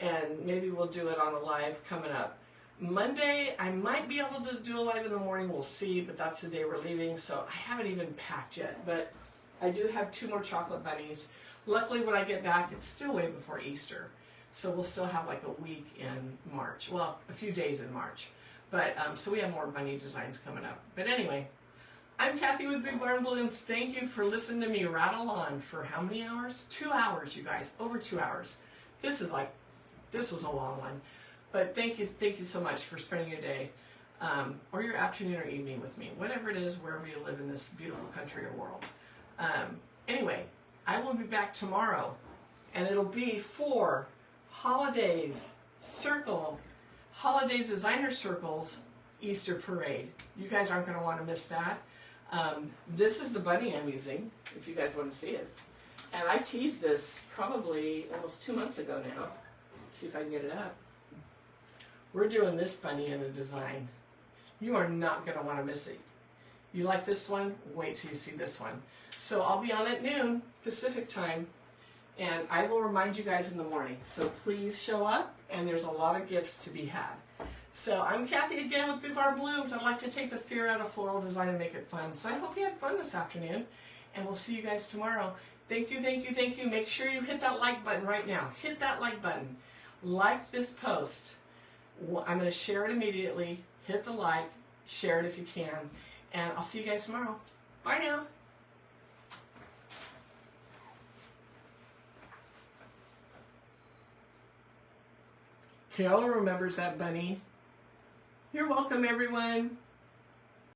and maybe we'll do it on a live coming up. Monday, I might be able to do a live in the morning. We'll see, but that's the day we're leaving. So I haven't even packed yet, but I do have 2 more chocolate bunnies. Luckily, when I get back, it's still way before Easter. So we'll still have like a week in March. Well, a few days in March. But, so we have more bunny designs coming up. But anyway, I'm Kathy with Big Barn Balloons. Thank you for listening to me rattle on for how many hours? 2 hours, you guys. Over 2 hours. This was a long one. But thank you so much for spending your day. Or your afternoon or evening with me. Whatever it is, wherever you live in this beautiful country or world. Anyway, I will be back tomorrow, and it'll be for Holidays Designer Circles Easter Parade. You guys aren't going to want to miss that. This is the bunny I'm using, if you guys want to see it. And I teased this probably almost 2 months ago now. Let's see if I can get it up. We're doing this bunny in a design. You are not going to want to miss it. You like this one? Wait till you see this one. So I'll be on at noon Pacific time, and I will remind you guys in the morning. So please show up, and there's a lot of gifts to be had. So I'm Kathy again with Big Barn Blooms. I'd like to take the fear out of floral design and make it fun. So I hope you had fun this afternoon, and we'll see you guys tomorrow. Thank you, thank you, thank you. Make sure you hit that like button right now. Hit that like button. Like this post. I'm going to share it immediately. Hit the like. Share it if you can. And I'll see you guys tomorrow. Bye now. Kayla remembers that bunny. You're welcome, everyone.